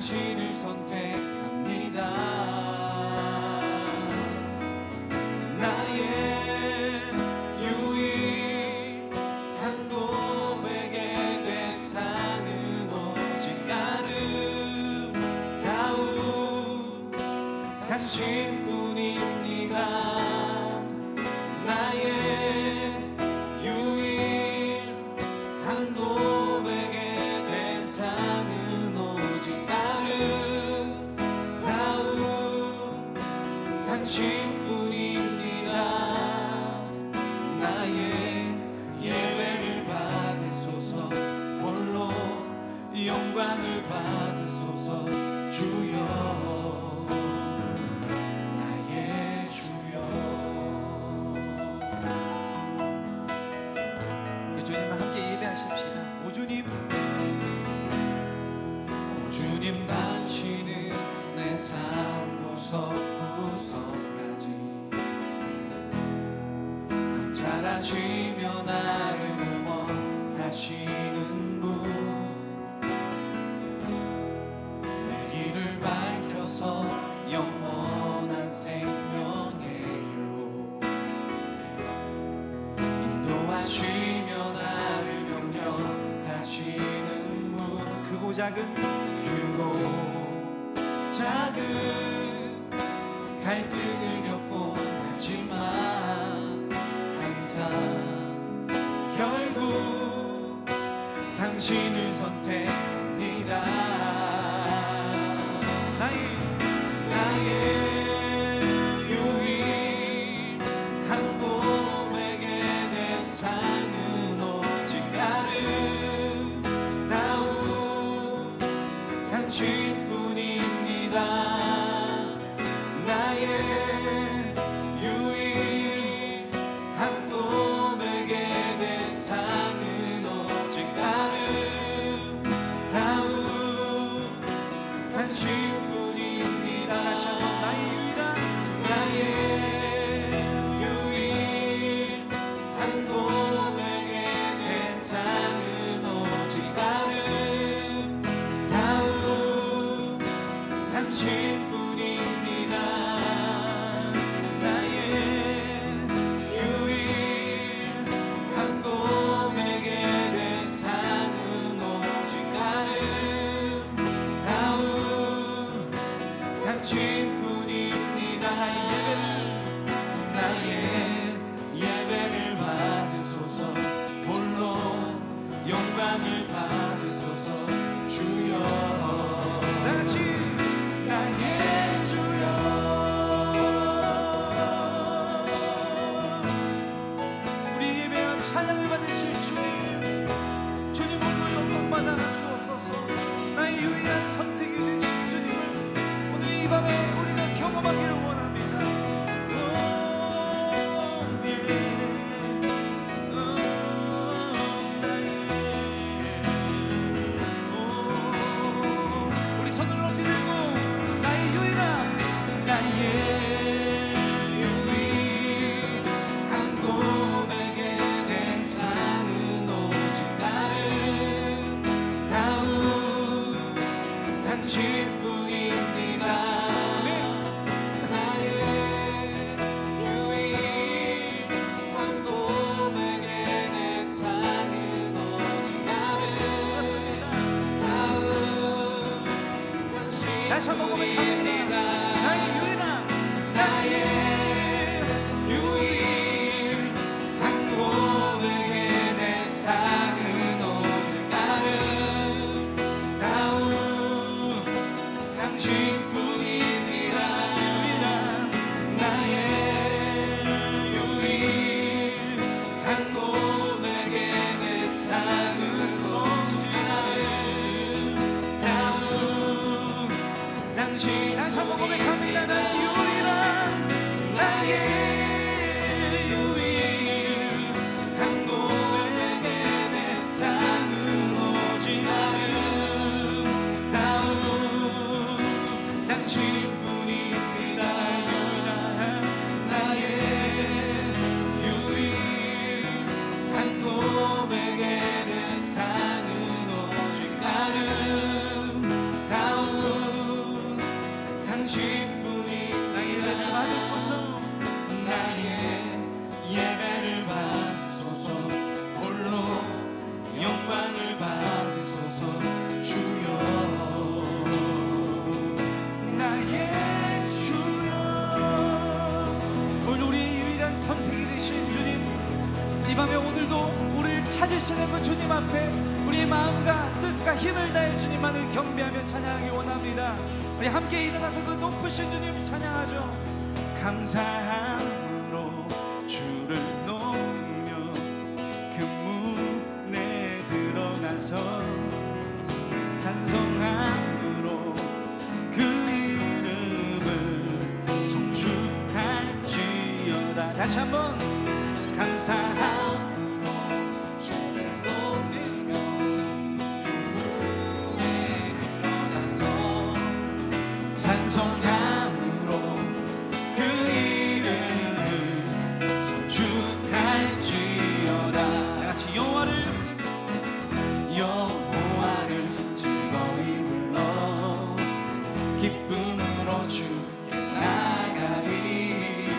당신을 선택합니다. 나의 유일한 고백의 대상은 오직 아름다운 당신뿐입니다. 나의 유일한 고백의 대상은 오직 아름다운 당신뿐입니다. 나의 예배를 받으소서. 홀로 영광을 받으소서. 주여 나의 주여. 그 주님과 함께 예배하십시다. 오 주님, 오 주님, 당신은 내 삶 구석구석까지 감찰하시며 나를 응원하시는 분, 내 길을 밝혀서 영원한 생명의 길로 인도하시며 나를 격려하시는 분, 크고 작은 크고 작은 갈등을 겪곤 하지만 항상 결국 당신을 선택합니다. 나의 유일한 고백의 대상은 오직 아름다운 당신뿐입니다. 나의 유일한 고백의 대상은 오직 아름다운 당신뿐입니다. 다시 한번 나의 유일한 고백의 대상은 오직 아름다운 당신뿐입니다. 나의 유일한 고백의 대상은 오직 아름다운 당신뿐입니다. 나의 예배를 받으소서. 홀로 영광을 받으소서. 주여 나같이 나의 주여. 우리 예배와 찬양을 받으실 주님, 주님 홀로 영광받아 주옵소서. 나의 유일한 선택이 되신 주님을 오늘 이 밤에 우리가 경험하기를 원합니다. 우리 손을 높이 들고 나의 유일한 고백의 대상은 오직 아름다운 당신뿐입니다. 나의 유일한 고백의 대상은 오직 아름다운 다시 한번 고백합니다. 나의 유일한 유일한 고백의 대상은 오직 아름다운 당신뿐입니다. 나의 유일한 고백의 대상은 오직 아름다운 당신. 다시 한번 고백합니다. 나의 유일한 고백의 대상은 오직 아름다운 당신뿐입니다. 나의 유일한 고백의 대상은 오직 아름다운 찾으시는 그 주님 앞에 우리의 마음과 뜻과 힘을 다해 주님만을 경배하며 찬양하기 원합니다. 우리 함께 일어나서 그 높으신 주님 찬양하죠. 감사함으로 주를 높이며 그 문에 들어가서 찬송함으로 그 이름을 송축할지어다. 다시 한번 감사함으로 주를 높이며 그 문에 들어가서 찬송함으로 그 이름을 송축할지어다. 다같이 여호와를 즐거이 불러 기쁨으로 주께 나가리.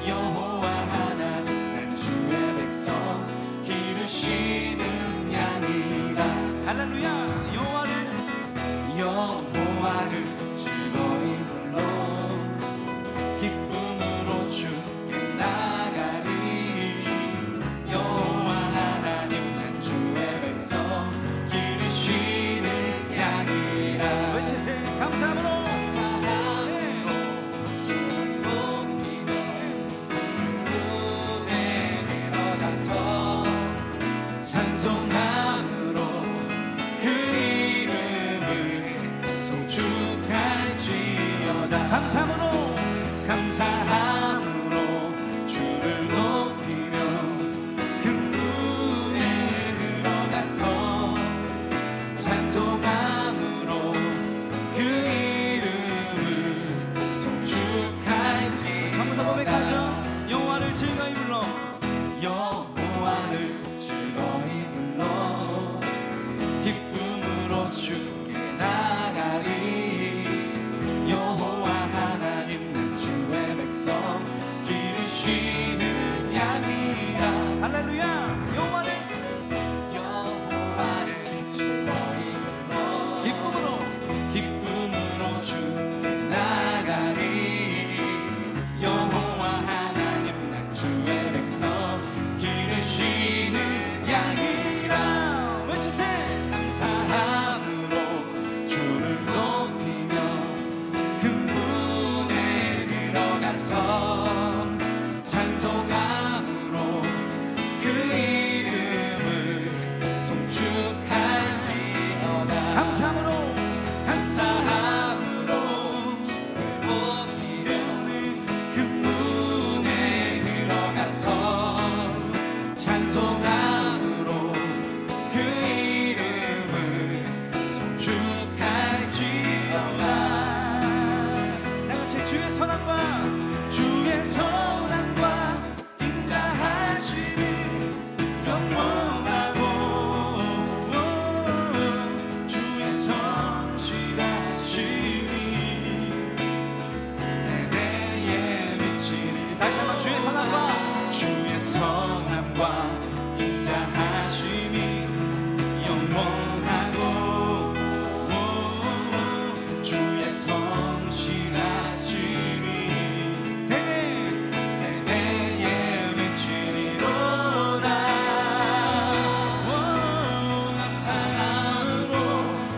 여호와 하나님 난 주의 백성 기르시는 양이라. 할렐루야. 여호와를 즐거이 불러 기쁨으로 주께 나가리. 여호와 하나님 난 주의 백성 기르시는 양이라. 외치세요. 감사함으로 주를 높이며 그 문에 들어가서 찬송함으로 그 이름을 송축할지어다. 감사함으로 주를 높이며 그 문에 들어가서 찬송함으로 그 이름을 송축할지. 전부 다 고백하죠. 여호와를 즐거이 불러 기쁨으로 주께 나가리. 여호와 하나님 난 주의 백성 기르시는 양이라. 할렐루야. 여호와를 즐거이 불러 기쁨으로 주께 나가리. 여호와 하나님 난 주의 백성 기르시는 양이라. 외치세요. 감사함으로 주를 높이며 그 문에 들어가서 찬송함으로 그 이름을 송축할지어다. 감사함으로 주를 높이며 그 문에 들어가서 찬송함으로 그 이름을 송축할지어다. 나같이 주의 선함과 인자하심이 영원하고 주의 성실하심이 대대에 미치리. 다시 한번 주의 선함과 인자하심이 영원하고 주의 성실하심이 대대에 미치리로다. 감사함으로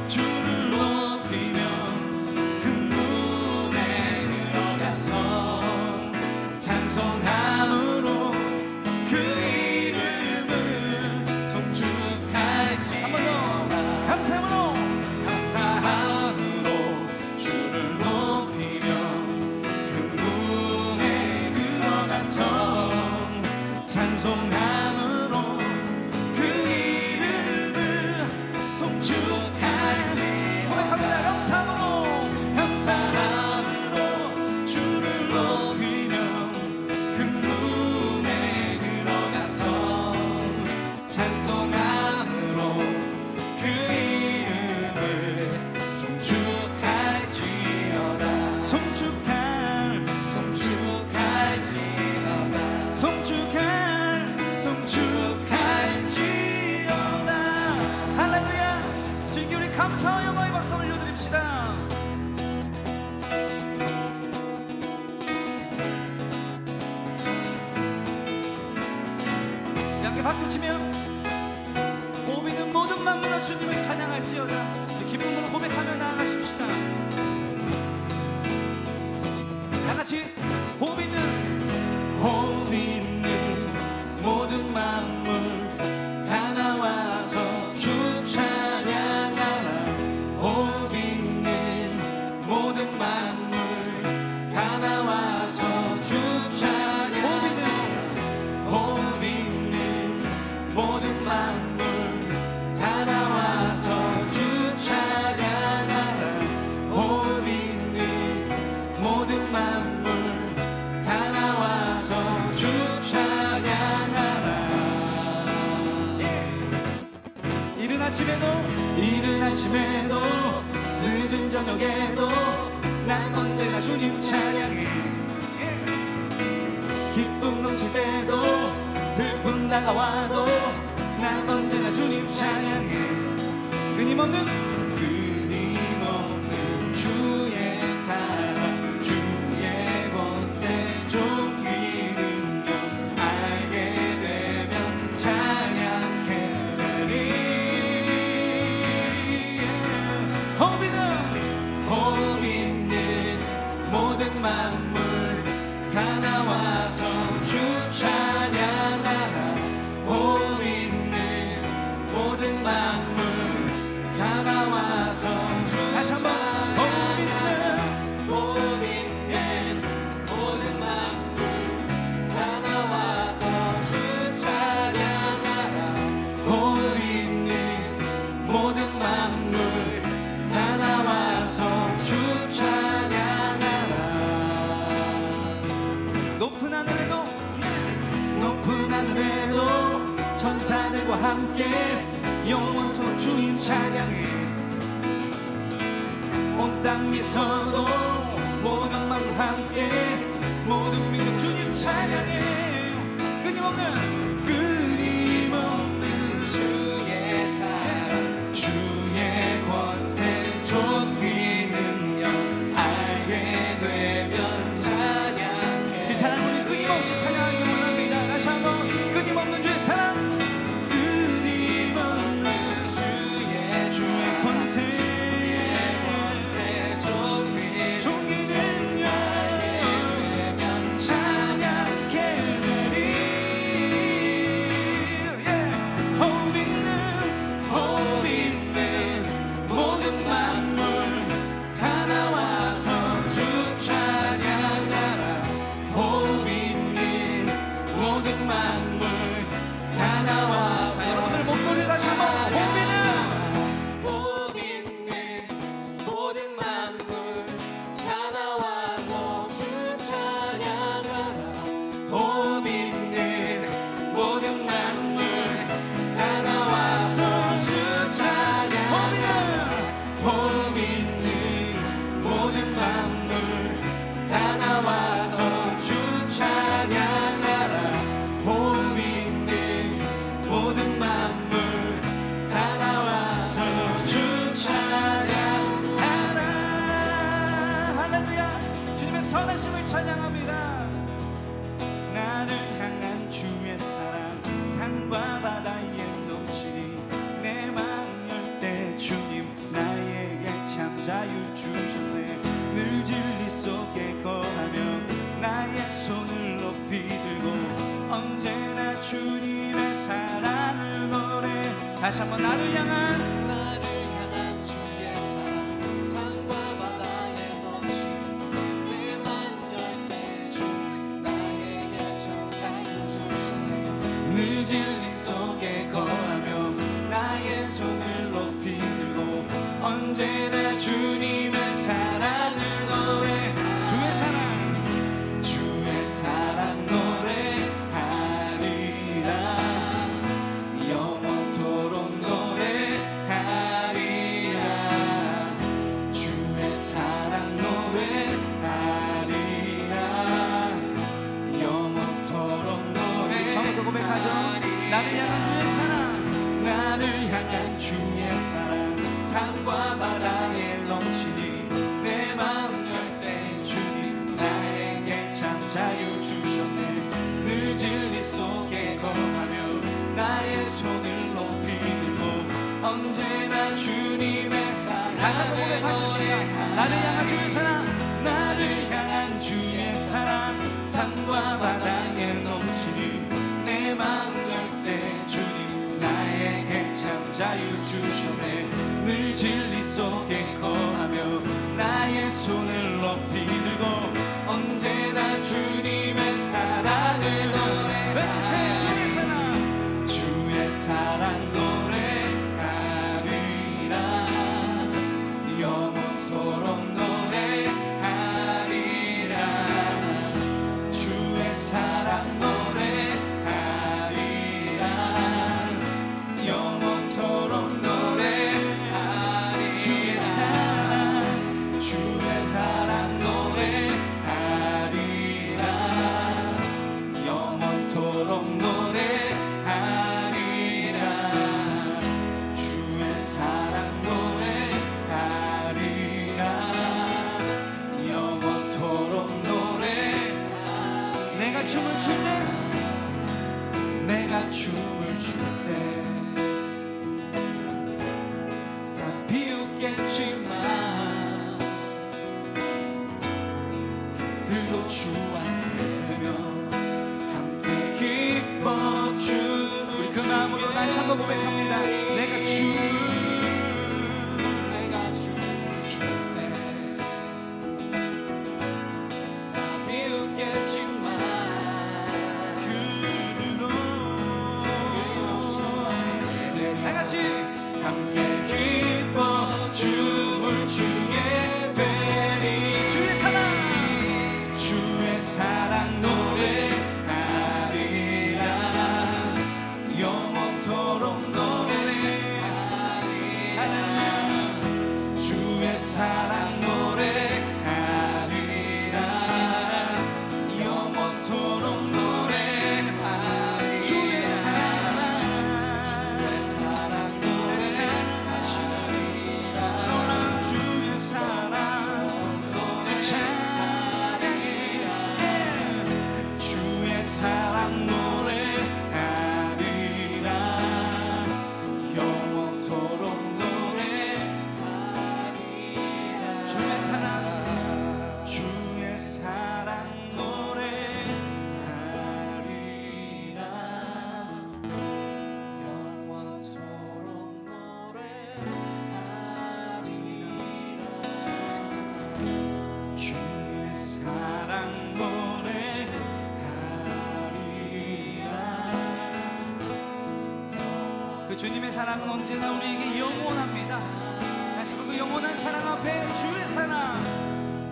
주를 높이며 그 문에 들어가서 찬송함으로 그 이름을 송축할지. 한 번 더. 감사함으로 주를 높이며 그 문에 들어가서 찬송함으로 그 이름을 송축할지. 고백합니다. 감사함으로 주를 높이며 그 문에 들어가서 찬송함으로 그 이름을 송축할지어다. 송축할지어다. 할렐루야. 주님께 우리 감사와 영광의 박수 올려드립시다. 함께 박수 치며 만물로 주님을 찬양할지어다. 기쁨으로 고백하며 나아가십시다. 다같이 호흡 있는 호흡 있는 모든 만물 다 나와서 주 찬양하라. 호흡 있는 모든 만물 다 나와서 주 찬양하라. 호흡 있는 모든 만물 다 나와서 주 찬양하라. 호흡 있는 모든 만물 다 나와서 주 찬양하라. 이른 아침에도 늦은 저녁에도 난 언제나 주님 찬양해. 기쁨 넘칠 때도 슬픔 다가와도 난 언제나 주님 찬양해. 끊임없는 주의 사랑 주의 권세 종기 능력 알게 되면 찬양해 되리. 호흡 있는 모든 만물 다 나와서 주 찬양하라. 호흡 있는 모든 만물 다 나와서 주 다시 한번 찬양하라. 호흡 있는 모든 만물 다 나와서 주 찬양하라. 호흡 있는 모든 만물 다 나와서 주 찬양하라. 높은 하늘에도 높은 하늘에도 천사들과 함께 영원토록 주님 찬양해. 온 땅 위에서도 모든 만물 함께 모든 민족 주님 찬양해. 끊임없는 주의 사랑 주의 권세 존귀 능력 알게 되면 찬양해. 이 사랑 우리 끊임없이 찬양하기 원합니다. 다시 한번 끊임없는 주의 사랑 끊임없는 주의 권세 종기 능력 알게 되면 찬양해 되리. 호흡 있는 모든 만물 다 나와서 주 찬양하라. 호흡 있는 모든 만물 다 나와서 여러분들 목소리 다시 한번 호흡 있는 모든 만물 다 나와서 주 찬양하라. 호흡 있는 모든 만물 다 나와서 주 찬양하라. 호흡 있는 모든 만물 다 나와서 주 찬양하라. 호흡 있는 모든 만물 다 나와서 주 찬양하라. 할렐루야. 주님의 선하심을 찬양합니다. 나를 향한 주의 사랑 산과 바다에 넘치니 내 마음 열 때 주님 나에게 참 자유 주셨네. 늘 진리 속에 거하며 나의 손을 높이 들고 언제나 주님의 사랑을 노래. 다시 한번 나를 향한 주의 사랑 산과 바다에 넘치니 내 맘 열 때 주님 나에게 참 자유 주셨네. 늘 진리 속에 거하며 나의 손을 높이 들고 언제나 주님의 사랑을 노래. 주의 사랑 노래하리라. 영원토록 노래하리라. 주의 사랑 노래하리라. 영원토록 처음부터 고백하죠. 나를 향한 주의 사랑 나를 향한 주의 사랑 산과 바다에 넘치니 다시 한번 고백하십시다. 나를 향한 주의 사랑, 나를 향한 주의 사랑 산과 바다에 넘치니 내 마음 열 때 주님 나에게 참 자유 주시네. 늘 진리 속에 거하며 나의 손을 높이 들고 언제나 주님의 사랑을 노래하리. 외치세요. 주의 사랑, 주의 사랑 노래하리라. 영원토록 노래하리라. 주의 사랑 노래하리라. 영원토록 노래하리라. 주의 사랑, 주의 사랑 노래하리라. 영원토록 노래하리라. 주의 사랑 노래하리라. 영원토록 노래하리라. 내가 춤을 출 때, 내가 춤을 출 때 다 비웃겠지만 들고 주와 되며 함께 기뻐 춤을 그 마음으로 다시 한번 고백합니다. 내가 내가 춤을 출 때 다 비웃겠지만 그들도 다 같이 함께 기뻐 춤을 추게 되리. 주의 사랑, 주의 사랑 노래하리라. 영원토록 노래하리라. 주의 사랑 노래하리라. 영원토록 노래하리라. 주의 사랑, 주의 사랑 노래하리라. 놀라운 주의 사랑, 노래하리라. 주의 사랑 노래하리라. 영원토록 노래하리라. 주의 사랑, 주의 사랑 노래하리라. 영원토록 노래하리라. 주의 사랑 노래하리라. 그 주님의 사랑은 언제나 우리에게 영원합니다. 다시 한번 그 영원한 사랑 앞에 주의 사랑,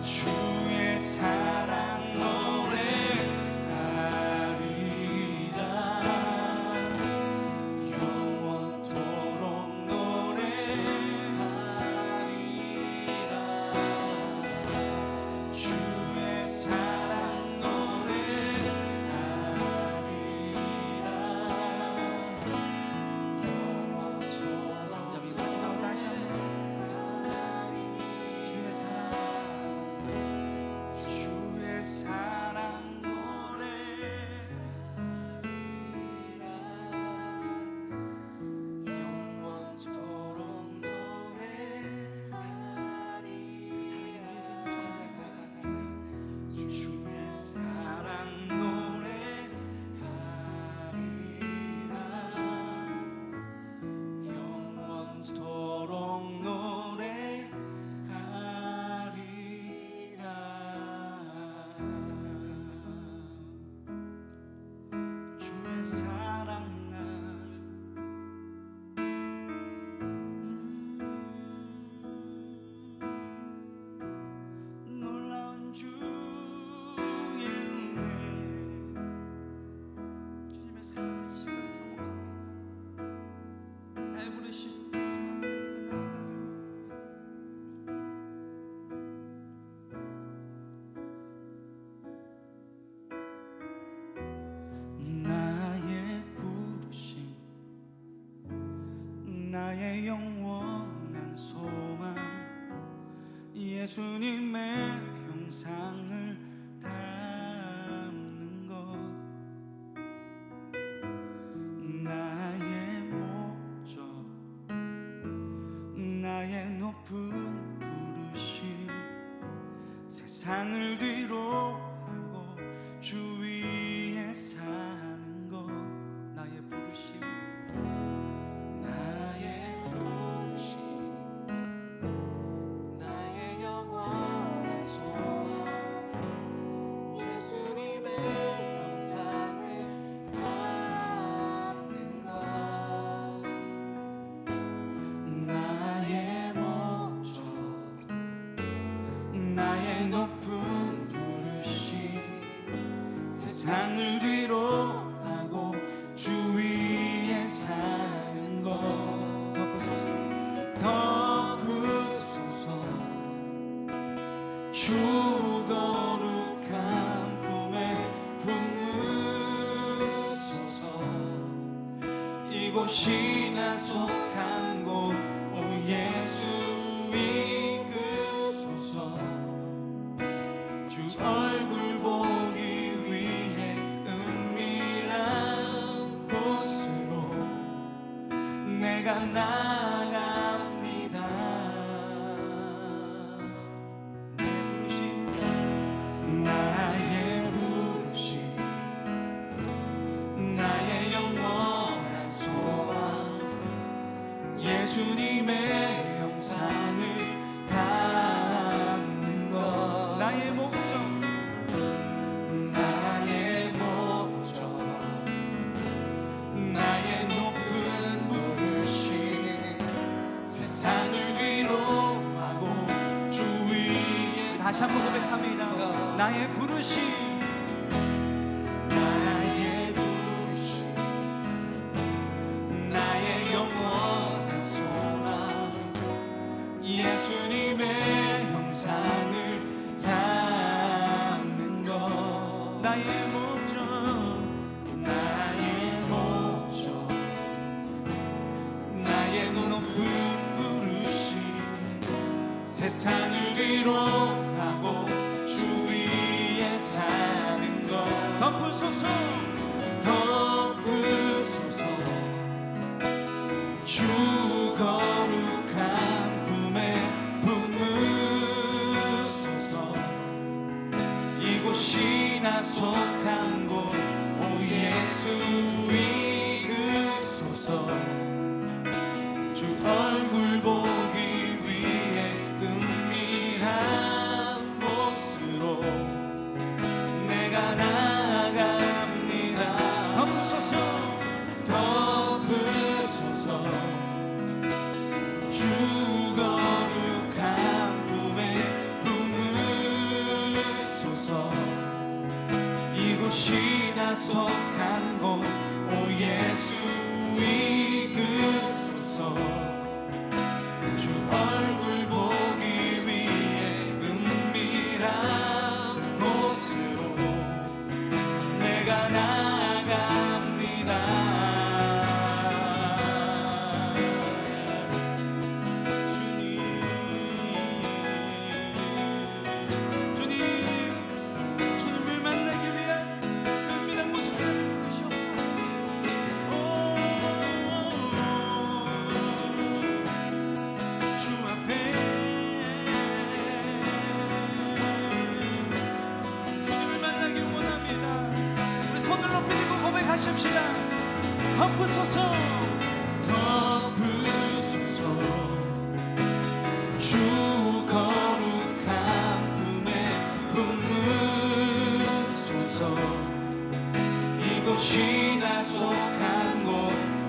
주의 사랑 노래하리라. 영원토록 노래하리라. 주의 사랑 노래하리라. 영원토록 점점 이 마지막으로 다시 한번 주의 사랑 주의 사랑 노래하리라. 영원토록 노래하리라. 주의 사랑 노래하리라. 영원토록 노래하리라. 주의 사랑 날 놀라운 주의 은혜, 주님의 사랑을 시간 경험합니다. 날 부르신 주님 앞에 나아가며 나의 부르심 나의 영원한 소망 예수님의 형상을 닮는 것 나의 목적 나의 높은 세상을 뒤로 하고 주 위에 사는 것. 나의 부르심, 나의 부르심, 나의 영원한 소망, 예수님의 영상을 담는 것. 나의 목적, 나의 높은 부르심, 세상을 뒤로 하고 주 위에 사는 것. 덮어서서 덮으소서. 주 거룩한 품에 품으소서. 이곳이나 속한 곳, 오 예수 이끄소서. 주 얼굴 보기 위해 은밀한 곳으로 내가 나갑니다. 나의 부르심, 나의 부르심, 나의 영원한 소망, 예수님의 형상을 담는 것. 나의 목적, 나의 목적, 나의 높은 부르심, 세상을 뒤로 하고 주 위에 다시 한번 고백합니다. 나의 부르심, 나의 부르심, 나의 영원한 소망, 예수님의 형상을 담는 것. 나의 목적, 나의 목적, 나의 높은 부르심, 세상을 뒤로 하고 주 위에 사는 것. 덮으소서, 덮으소서. 주 거룩한 품에 품으소서. 이곳이나 속한 곳, 오 예수 이끄소서. 주 얼굴 보기 위해 은밀한 곳으로 내가 나갑니다. 덮으소서, 덮으소서. 주 거룩한 품에 품으소서. 이곳이나 속한 곳, 오 예수 이끄소서. 주 얼굴 보기 위해 은밀한 곳으로 내가 나갑니다. 주님, 주님, 주님을 만나기 위해 은밀한 곳으로 가는 것이 없어서. 주 앞에 주님을 만나길 원합니다. 우리 손을 높이 들고 고백하십시다. 덮으소서, 덮으소서. 주 거룩한 품에 품으소서. 이곳이나 속한 곳,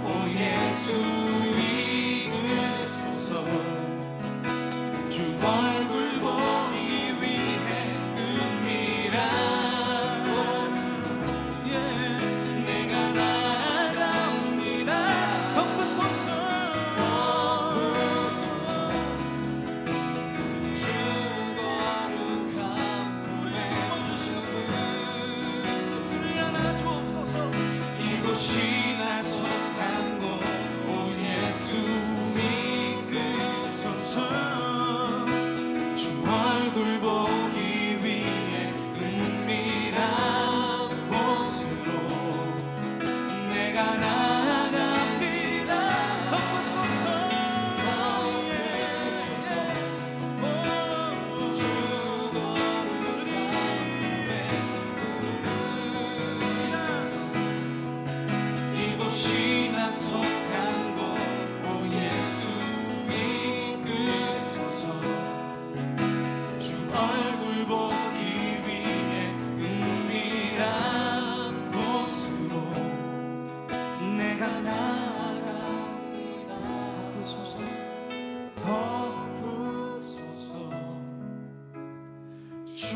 오 예수 이끄소서. 주 얼굴 보기 위해 은밀한 곳으로 내가 나갑니다. 덮으소서, 덮으소서. 주 거룩한 품에 우리 하나 주옵소서. 이곳이나 속한 곳, 오 예수 이끄소서. 주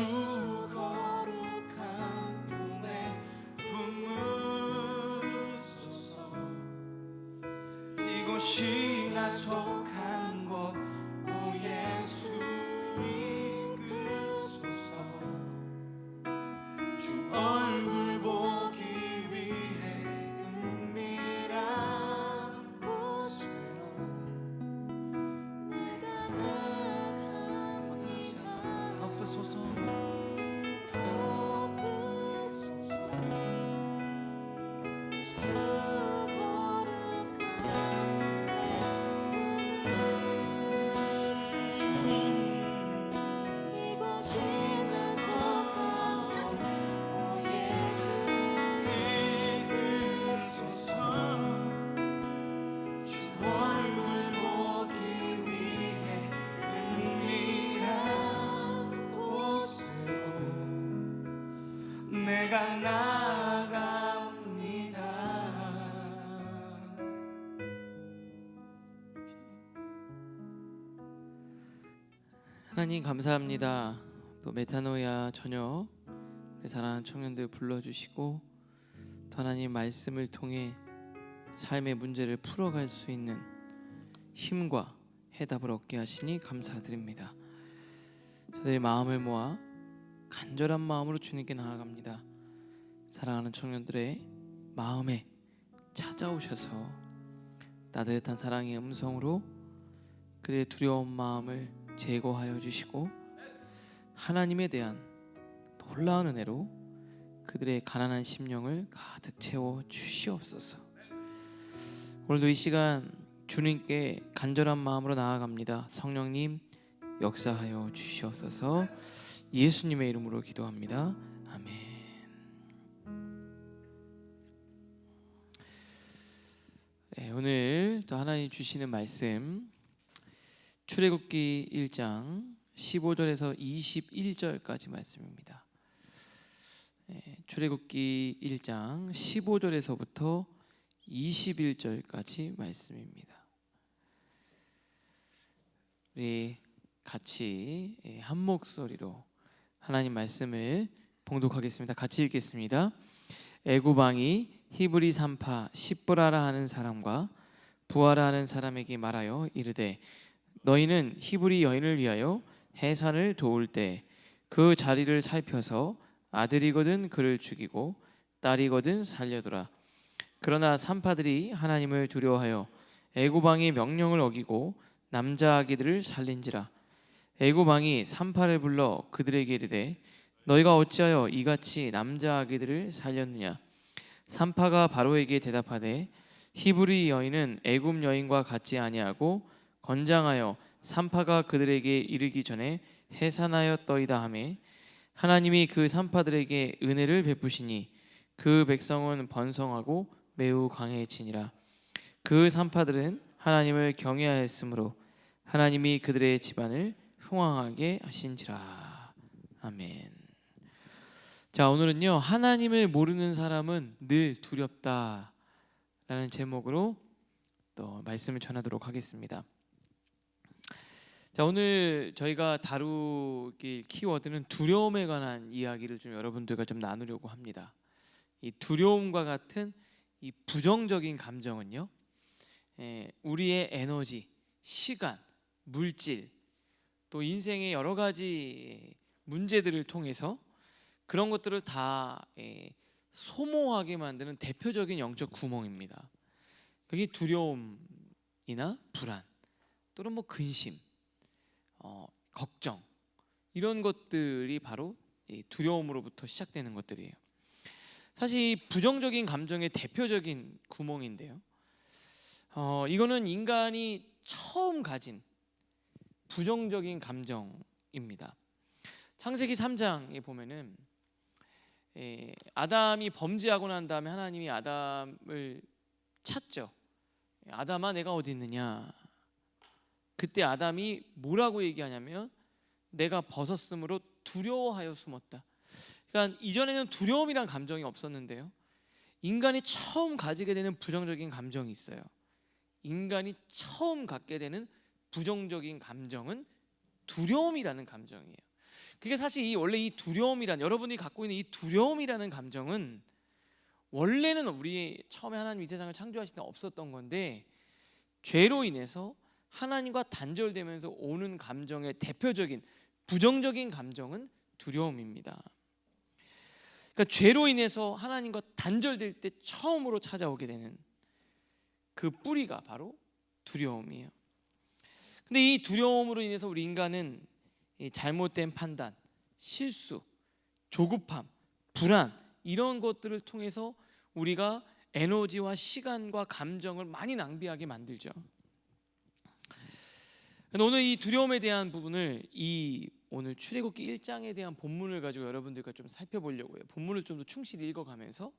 거룩한 품에 품으소서. 이곳이 나 속한 곳, 오 예수 이끄소서. 주 얼굴 보기 위해 은밀한 곳으로 내가 나갑니다. 덮으소서. 덮으소서. 주 거룩한 품에 이곳이 나 속한 곳, 오 예수 이끄소서. 주 얼굴 보기 위해 은밀한 곳으로 내가 나아갑니다. 하나님 감사합니다. 또 메타노야 저녁 우리 사랑하는 청년들 불러주시고 또 하나님 말씀을 통해 삶의 문제를 풀어갈 수 있는 힘과 해답을 얻게 하시니 감사드립니다. 저들의 마음을 모아 간절한 마음으로 주님께 나아갑니다. 사랑하는 청년들의 마음에 찾아오셔서 따뜻한 사랑의 음성으로 그들의 두려운 마음을 제거하여 주시고 하나님에 대한 놀라운 은혜로 그들의 가난한 심령을 가득 채워 주시옵소서. 오늘도 이 시간 주님께 간절한 마음으로 나아갑니다. 성령님 역사하여 주시옵소서. 예수님의 이름으로 기도합니다. 아멘. 네, 오늘 또 하나님 주시는 말씀 출애굽기 1장 15절에서 21절까지 말씀입니다. 출애굽기 1장 15절에서부터 21절까지 말씀입니다. 우리 같이 한 목소리로 하나님 말씀을 봉독하겠습니다. 같이 읽겠습니다. 애굽 왕이 히브리 산파 십브라라 하는 사람과 부하라 하는 사람에게 말하여 이르되 너희는 히브리 여인을 위하여 해산을 도울 때 그 자리를 살펴서 아들이거든 그를 죽이고 딸이거든 살려두라. 그러나 산파들이 하나님을 두려워하여 애굽 왕의 명령을 어기고 남자 아기들을 살린지라. 애굽 왕이 산파를 불러 그들에게 이르되 너희가 어찌하여 이같이 남자 아기들을 살렸느냐. 산파가 바로에게 대답하되 히브리 여인은 애굽 여인과 같지 아니하고 건장하여 산파가 그들에게 이르기 전에 해산하였더이다 하매 하나님이 그 산파들에게 은혜를 베푸시니 그 백성은 번성하고 매우 강해지니라. 그 산파들은 하나님을 경외하였으므로 하나님이 그들의 집안을 흥왕하게 하신지라. 아멘. 자, 오늘은요 하나님을 모르는 사람은 늘 두렵다 라는 제목으로 또 말씀을 전하도록 하겠습니다. 자, 오늘 저희가 다루길 키워드는 두려움에 관한 이야기를 좀 여러분들과 좀 나누려고 합니다. 이 두려움과 같은 이 부정적인 감정은요, 우리의 에너지, 시간, 물질, 또 인생의 여러 가지 문제들을 통해서 그런 것들을 다 소모하게 만드는 대표적인 영적 구멍입니다. 그게 두려움이나 불안, 또는 뭐 근심, 걱정, 이런 것들이 바로 이 두려움으로부터 시작되는 것들이에요. 사실 이 부정적인 감정의 대표적인 구멍인데요, 이거는 인간이 처음 가진 부정적인 감정입니다. 창세기 3장에 보면은 아담이 범죄하고 난 다음에 하나님이 아담을 찾죠. 아담아 내가 어디 있느냐. 그때 아담이 뭐라고 얘기하냐면 내가 벗었으므로 두려워하여 숨었다. 그러니까 이전에는 두려움이란 감정이 없었는데요, 인간이 처음 가지게 되는 부정적인 감정이 있어요. 인간이 처음 갖게 되는 부정적인 감정은 두려움이라는 감정이에요. 그게 사실 원래 이 두려움이란, 여러분이 갖고 있는 이 두려움이라는 감정은 원래는 우리 처음에 하나님 이 세상을 창조하실 때 없었던 건데, 죄로 인해서 하나님과 단절되면서 오는 감정의 대표적인 부정적인 감정은 두려움입니다. 그러니까 죄로 인해서 하나님과 단절될 때 처음으로 찾아오게 되는 그 뿌리가 바로 두려움이에요. 근데 이 두려움으로 인해서 우리 인간은 이 잘못된 판단, 실수, 조급함, 불안, 이런 것들을 통해서 우리가 에너지와 시간과 감정을 많이 낭비하게 만들죠. 오늘 이 두려움에 대한 부분을 오늘 출애굽기 1장에 대한 본문을 가지고 여러분들과 좀 살펴보려고 해요. 본문을 좀 더 충실히 읽어가면서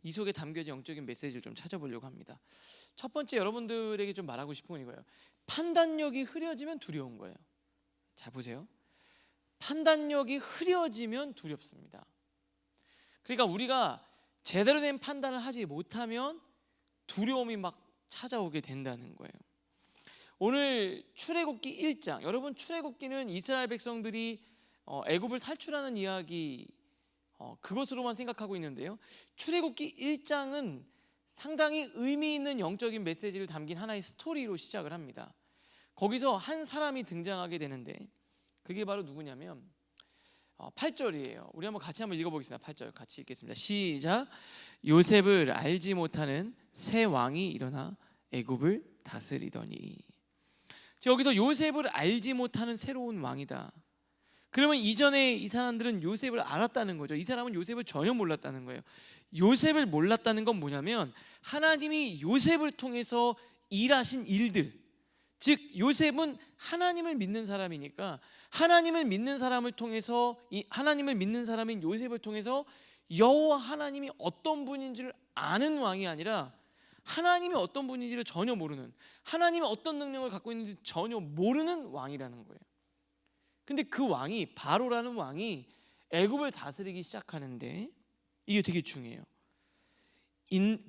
이 속에 담겨진 영적인 메시지를 좀 찾아보려고 합니다. 첫 번째, 여러분들에게 좀 말하고 싶은 건 이거예요. 판단력이 흐려지면 두려운 거예요. 자, 보세요. 판단력이 흐려지면 두렵습니다. 그러니까 우리가 제대로 된 판단을 하지 못하면 두려움이 막 찾아오게 된다는 거예요. 오늘 출애굽기 1장, 여러분 출애굽기는 이스라엘 백성들이 애굽을 탈출하는 이야기, 그것으로만 생각하고 있는데요. 출애굽기 1장은 상당히 의미 있는 영적인 메시지를 담긴 하나의 스토리로 시작을 합니다. 거기서 한 사람이 등장하게 되는데 그게 바로 누구냐면 8절이에요. 우리 한번 읽어보겠습니다. 8절 같이 읽겠습니다. 시작. 요셉을 알지 못하는 새 왕이 일어나 애굽을 다스리더니. 여기서 요셉을 알지 못하는 새로운 왕이다. 그러면 이전에 이 사람들은 요셉을 알았다는 거죠. 이 사람은 요셉을 전혀 몰랐다는 거예요. 요셉을 몰랐다는 건 뭐냐면 하나님이 요셉을 통해서 일하신 일들, 즉 요셉은 하나님을 믿는 사람이니까 하나님을 믿는 사람을 통해서, 이 하나님을 믿는 사람인 요셉을 통해서 여호와 하나님이 어떤 분인지를 아는 왕이 아니라 하나님이 어떤 분인지를 전혀 모르는, 하나님이 어떤 능력을 갖고 있는지 전혀 모르는 왕이라는 거예요. 근데 그 왕이, 바로라는 왕이 애굽을 다스리기 시작하는데 이게 되게 중요해요.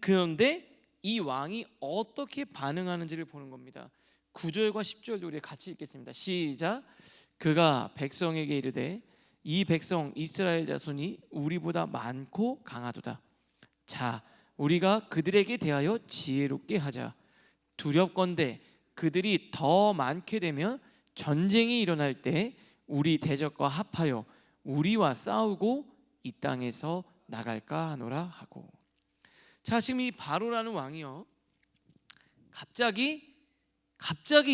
그런데 이 왕이 어떻게 반응하는지를 보는 겁니다. 9절과 10절도 우리 같이 읽겠습니다. 시작. 그가 백성에게 이르되 이 백성 이스라엘 자손이 우리보다 많고 강하도다. 자, 우리가 그들에게 대하여 지혜롭게 하자. 두렵건대 그들이 더 많게 되면 전쟁이 일어날 때 우리 대적과 합하여 우리와 싸우고 이 땅에서 나갈까 하노라 하고. 자, 지금 이 바로라는 왕이요, 갑자기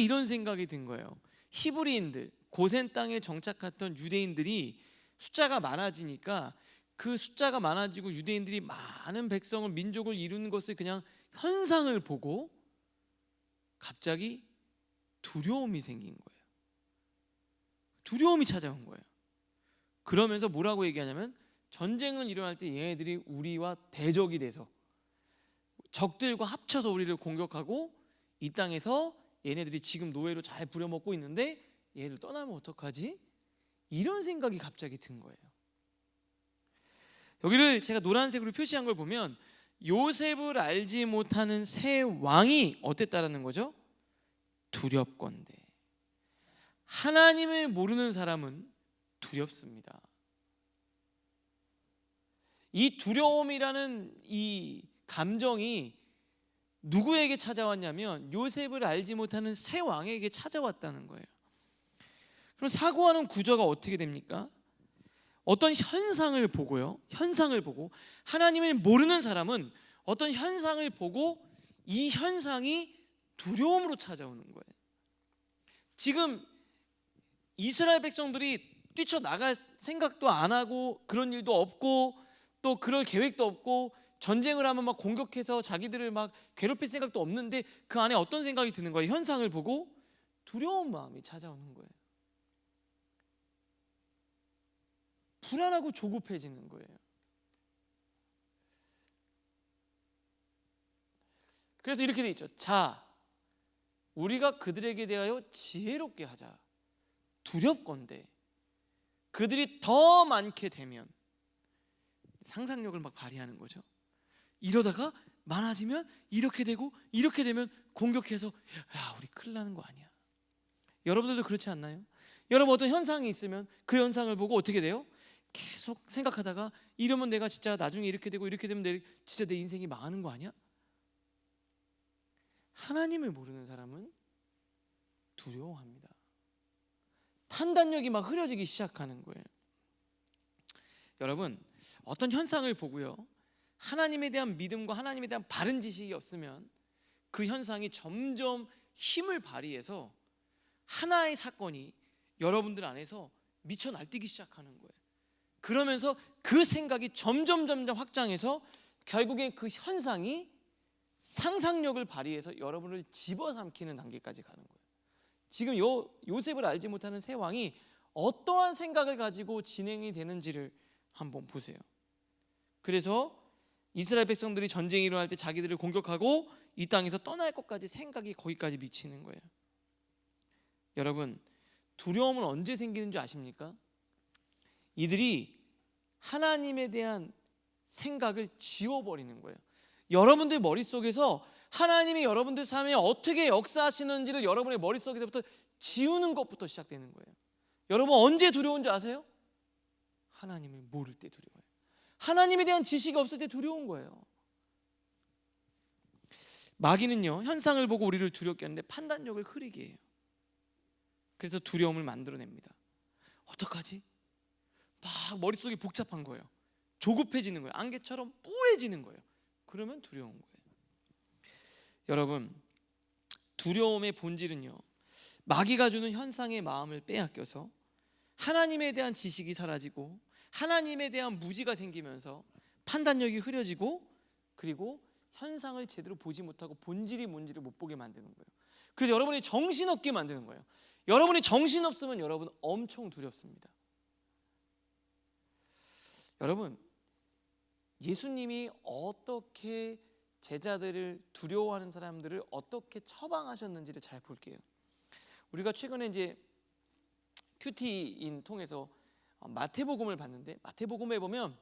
이런 생각이 든 거예요. 히브리인들, 고센 땅에 정착했던 유대인들이 숫자가 많아지니까 그 숫자가 많아지고 유대인들이 많은 백성을, 민족을 이루는 것을 그냥 현상을 보고 갑자기 두려움이 생긴 거예요. 두려움이 찾아온 거예요. 그러면서 뭐라고 얘기하냐면 전쟁을 일어날 때 얘네들이 우리와 대적이 돼서 적들과 합쳐서 우리를 공격하고 이 땅에서 얘네들이 지금 노예로 잘 부려먹고 있는데 얘들 떠나면 어떡하지? 이런 생각이 갑자기 든 거예요. 여기를 제가 노란색으로 표시한 걸 보면 요셉을 알지 못하는 새 왕이 어땠다라는 거죠? 두렵건대. 하나님을 모르는 사람은 두렵습니다. 이 두려움이라는 이 감정이 누구에게 찾아왔냐면 요셉을 알지 못하는 새 왕에게 찾아왔다는 거예요. 그럼 사고하는 구조가 어떻게 됩니까? 어떤 현상을 보고요, 현상을 보고, 하나님을 모르는 사람은 어떤 현상을 보고 이 현상이 두려움으로 찾아오는 거예요. 지금 이스라엘 백성들이 뛰쳐나갈 생각도 안 하고 그런 일도 없고 또 그럴 계획도 없고 전쟁을 하면 막 공격해서 자기들을 막 괴롭힐 생각도 없는데 그 안에 어떤 생각이 드는 거예요? 현상을 보고 두려운 마음이 찾아오는 거예요. 불안하고 조급해지는 거예요. 그래서 이렇게 돼 있죠. 자, 우리가 그들에게 대하여 지혜롭게 하자. 두렵건대 그들이 더 많게 되면, 상상력을 막 발휘하는 거죠. 이러다가 많아지면 이렇게 되고 이렇게 되면 공격해서 야, 우리 큰일 나는 거 아니야. 여러분들도 그렇지 않나요? 여러분 어떤 현상이 있으면 그 현상을 보고 어떻게 돼요? 계속 생각하다가 이러면 내가 진짜 나중에 이렇게 되고 이렇게 되면 진짜 내 인생이 망하는 거 아니야? 하나님을 모르는 사람은 두려워합니다. 판단력이 막 흐려지기 시작하는 거예요. 여러분 어떤 현상을 보고요, 하나님에 대한 믿음과 하나님에 대한 바른 지식이 없으면 그 현상이 점점 힘을 발휘해서 하나의 사건이 여러분들 안에서 미쳐 날뛰기 시작하는 거예요. 그러면서 그 생각이 점점 확장해서 결국엔 그 현상이 상상력을 발휘해서 여러분을 집어삼키는 단계까지 가는 거예요. 지금 요셉을 알지 못하는 새 왕이 어떠한 생각을 가지고 진행이 되는지를 한번 보세요. 그래서 이스라엘 백성들이 전쟁이 일어날 때 자기들을 공격하고 이 땅에서 떠날 것까지 생각이 거기까지 미치는 거예요. 여러분 두려움은 언제 생기는 줄 아십니까? 이들이 하나님에 대한 생각을 지워버리는 거예요. 여러분들 머릿속에서 하나님이 여러분들 삶에 어떻게 역사하시는지를 여러분의 머릿속에서부터 지우는 것부터 시작되는 거예요. 여러분 언제 두려운 줄 아세요? 하나님을 모를 때 두려워요. 하나님에 대한 지식이 없을 때 두려운 거예요. 마귀는요 현상을 보고 우리를 두렵게 하는데 판단력을 흐리게 해요. 그래서 두려움을 만들어냅니다. 어떡하지? 막 머릿속이 복잡한 거예요. 조급해지는 거예요. 안개처럼 뿌해지는 거예요. 그러면 두려운 거예요. 여러분 두려움의 본질은요 마귀가 주는 현상의 마음을 빼앗겨서 하나님에 대한 지식이 사라지고 하나님에 대한 무지가 생기면서 판단력이 흐려지고 그리고 현상을 제대로 보지 못하고 본질이 뭔지를 못 보게 만드는 거예요. 그래서 여러분이 정신없게 만드는 거예요. 여러분이 정신없으면 여러분 엄청 두렵습니다. 여러분 예수님이 어떻게 제자들을 두려워하는 사람들을 어떻게 처방하셨는지를 잘 볼게요. 우리가 최근에 이제 큐티인 통해서 마태복음을 봤는데 마태복음에 보면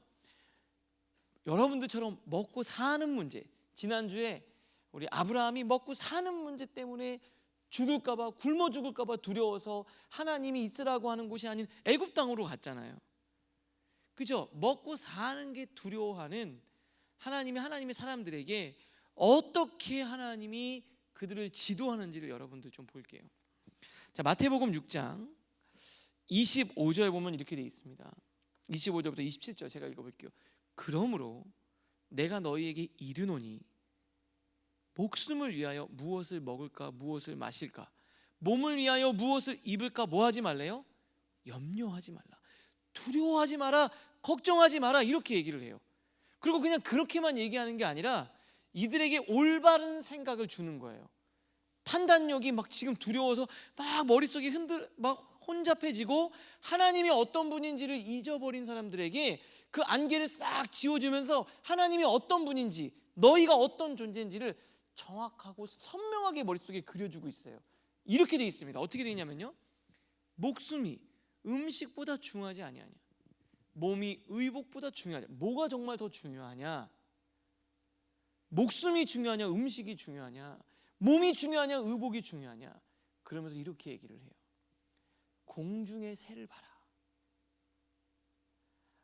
여러분들처럼 먹고 사는 문제, 지난주에 우리 아브라함이 먹고 사는 문제 때문에 죽을까봐 굶어 죽을까봐 두려워서 하나님이 있으라고 하는 곳이 아닌 애굽 땅으로 갔잖아요. 그죠? 먹고 사는 게 두려워하는 하나님의 사람들에게 어떻게 하나님이 그들을 지도하는지를 여러분들 좀 볼게요. 자, 마태복음 6장 25절 보면 이렇게 되어 있습니다. 25절부터 27절 제가 읽어볼게요. 그러므로 내가 너희에게 이르노니 목숨을 위하여 무엇을 먹을까 무엇을 마실까 몸을 위하여 무엇을 입을까 뭐 하지 말래요? 염려하지 말라. 두려워하지 마라. 걱정하지 마라. 이렇게 얘기를 해요. 그리고 그냥 그렇게만 얘기하는 게 아니라 이들에게 올바른 생각을 주는 거예요. 판단력이 막 지금 두려워서 막 머릿속이 막 혼잡해지고 하나님이 어떤 분인지를 잊어버린 사람들에게 그 안개를 싹 지워주면서 하나님이 어떤 분인지 너희가 어떤 존재인지를 정확하고 선명하게 머릿속에 그려주고 있어요. 이렇게 돼 있습니다. 어떻게 돼 있냐면요 목숨이 음식보다 중요하지 아니하냐 몸이 의복보다 중요하냐 뭐가 정말 더 중요하냐 목숨이 중요하냐 음식이 중요하냐 몸이 중요하냐 의복이 중요하냐 그러면서 이렇게 얘기를 해요. 공중의 새를 봐라.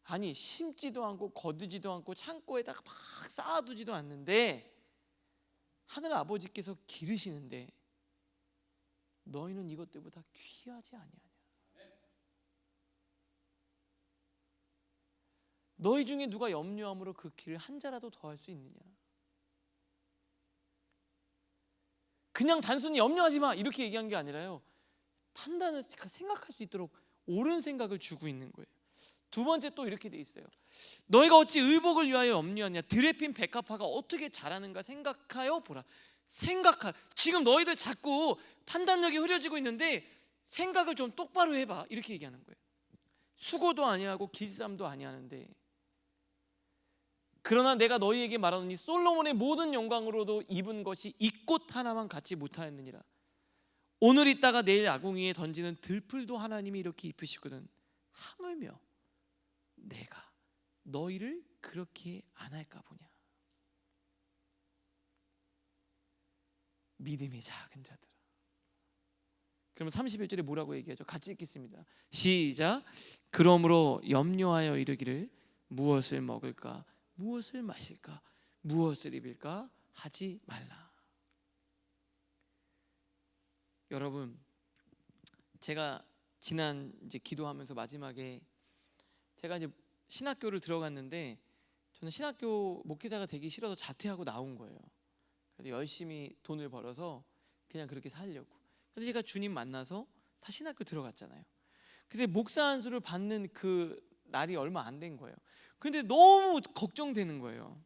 아니 심지도 않고 거두지도 않고 창고에다가 막 쌓아두지도 않는데 하늘 아버지께서 기르시는데 너희는 이것들보다 귀하지 아니하냐. 너희 중에 누가 염려함으로 그 길을 한 자라도 더할 수 있느냐. 그냥 단순히 염려하지 마 이렇게 얘기한 게 아니라요 판단을 생각할 수 있도록 옳은 생각을 주고 있는 거예요. 두 번째 또 이렇게 돼 있어요. 너희가 어찌 의복을 위하여 염려하냐. 들에 핀 백합화가 어떻게 자라는가 생각하여 보라. 생각하. 지금 너희들 자꾸 판단력이 흐려지고 있는데 생각을 좀 똑바로 해봐. 이렇게 얘기하는 거예요. 수고도 아니하고 길쌈도 아니하는데 그러나 내가 너희에게 말하노니 솔로몬의 모든 영광으로도 입은 것이 이 꽃 하나만 갖지 못하였느니라. 오늘 있다가 내일 아궁이에 던지는 들풀도 하나님이 이렇게 입으시거든. 하물며 내가 너희를 그렇게 안 할까 보냐. 믿음이 작은 자들아 그러면 31절에 뭐라고 얘기하죠? 같이 읽겠습니다. 시작. 그러므로 염려하여 이르기를 무엇을 먹을까, 무엇을 마실까, 무엇을 입을까 하지 말라. 여러분, 제가 지난 이제 기도하면서 마지막에 제가 이제 신학교를 들어갔는데, 저는 신학교 목회자가 되기 싫어서 자퇴하고 나온 거예요. 그래서 열심히 돈을 벌어서 그냥 그렇게 살려고. 근데 제가 주님 만나서 다 신학교 들어갔잖아요. 근데 목사 안수를 받는 그 날이 얼마 안 된 거예요. 근데 너무 걱정되는 거예요.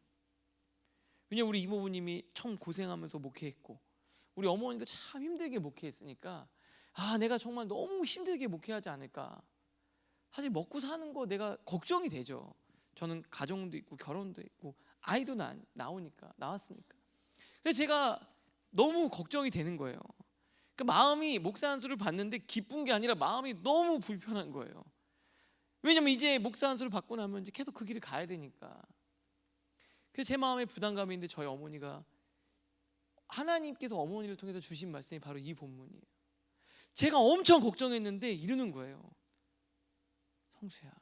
왜냐면 우리 이모부님이 참 고생하면서 목회했고, 우리 어머니도 참 힘들게 목회했으니까 내가 정말 너무 힘들게 목회하지 않을까. 사실 먹고 사는 거 내가 걱정이 되죠. 저는 가정도 있고 결혼도 있고 아이도 나왔으니까. 근데 제가 너무 걱정이 되는 거예요. 그 마음이, 목사 안수를 받는데 기쁜 게 아니라 마음이 너무 불편한 거예요. 왜냐면 이제 목사 안수를 받고 나면 이제 계속 그 길을 가야 되니까. 그래서 제 마음에 부담감이 있는데 저희 어머니가, 하나님께서 어머니를 통해서 주신 말씀이 바로 이 본문이에요. 제가 엄청 걱정했는데 이러는 거예요. 성수야,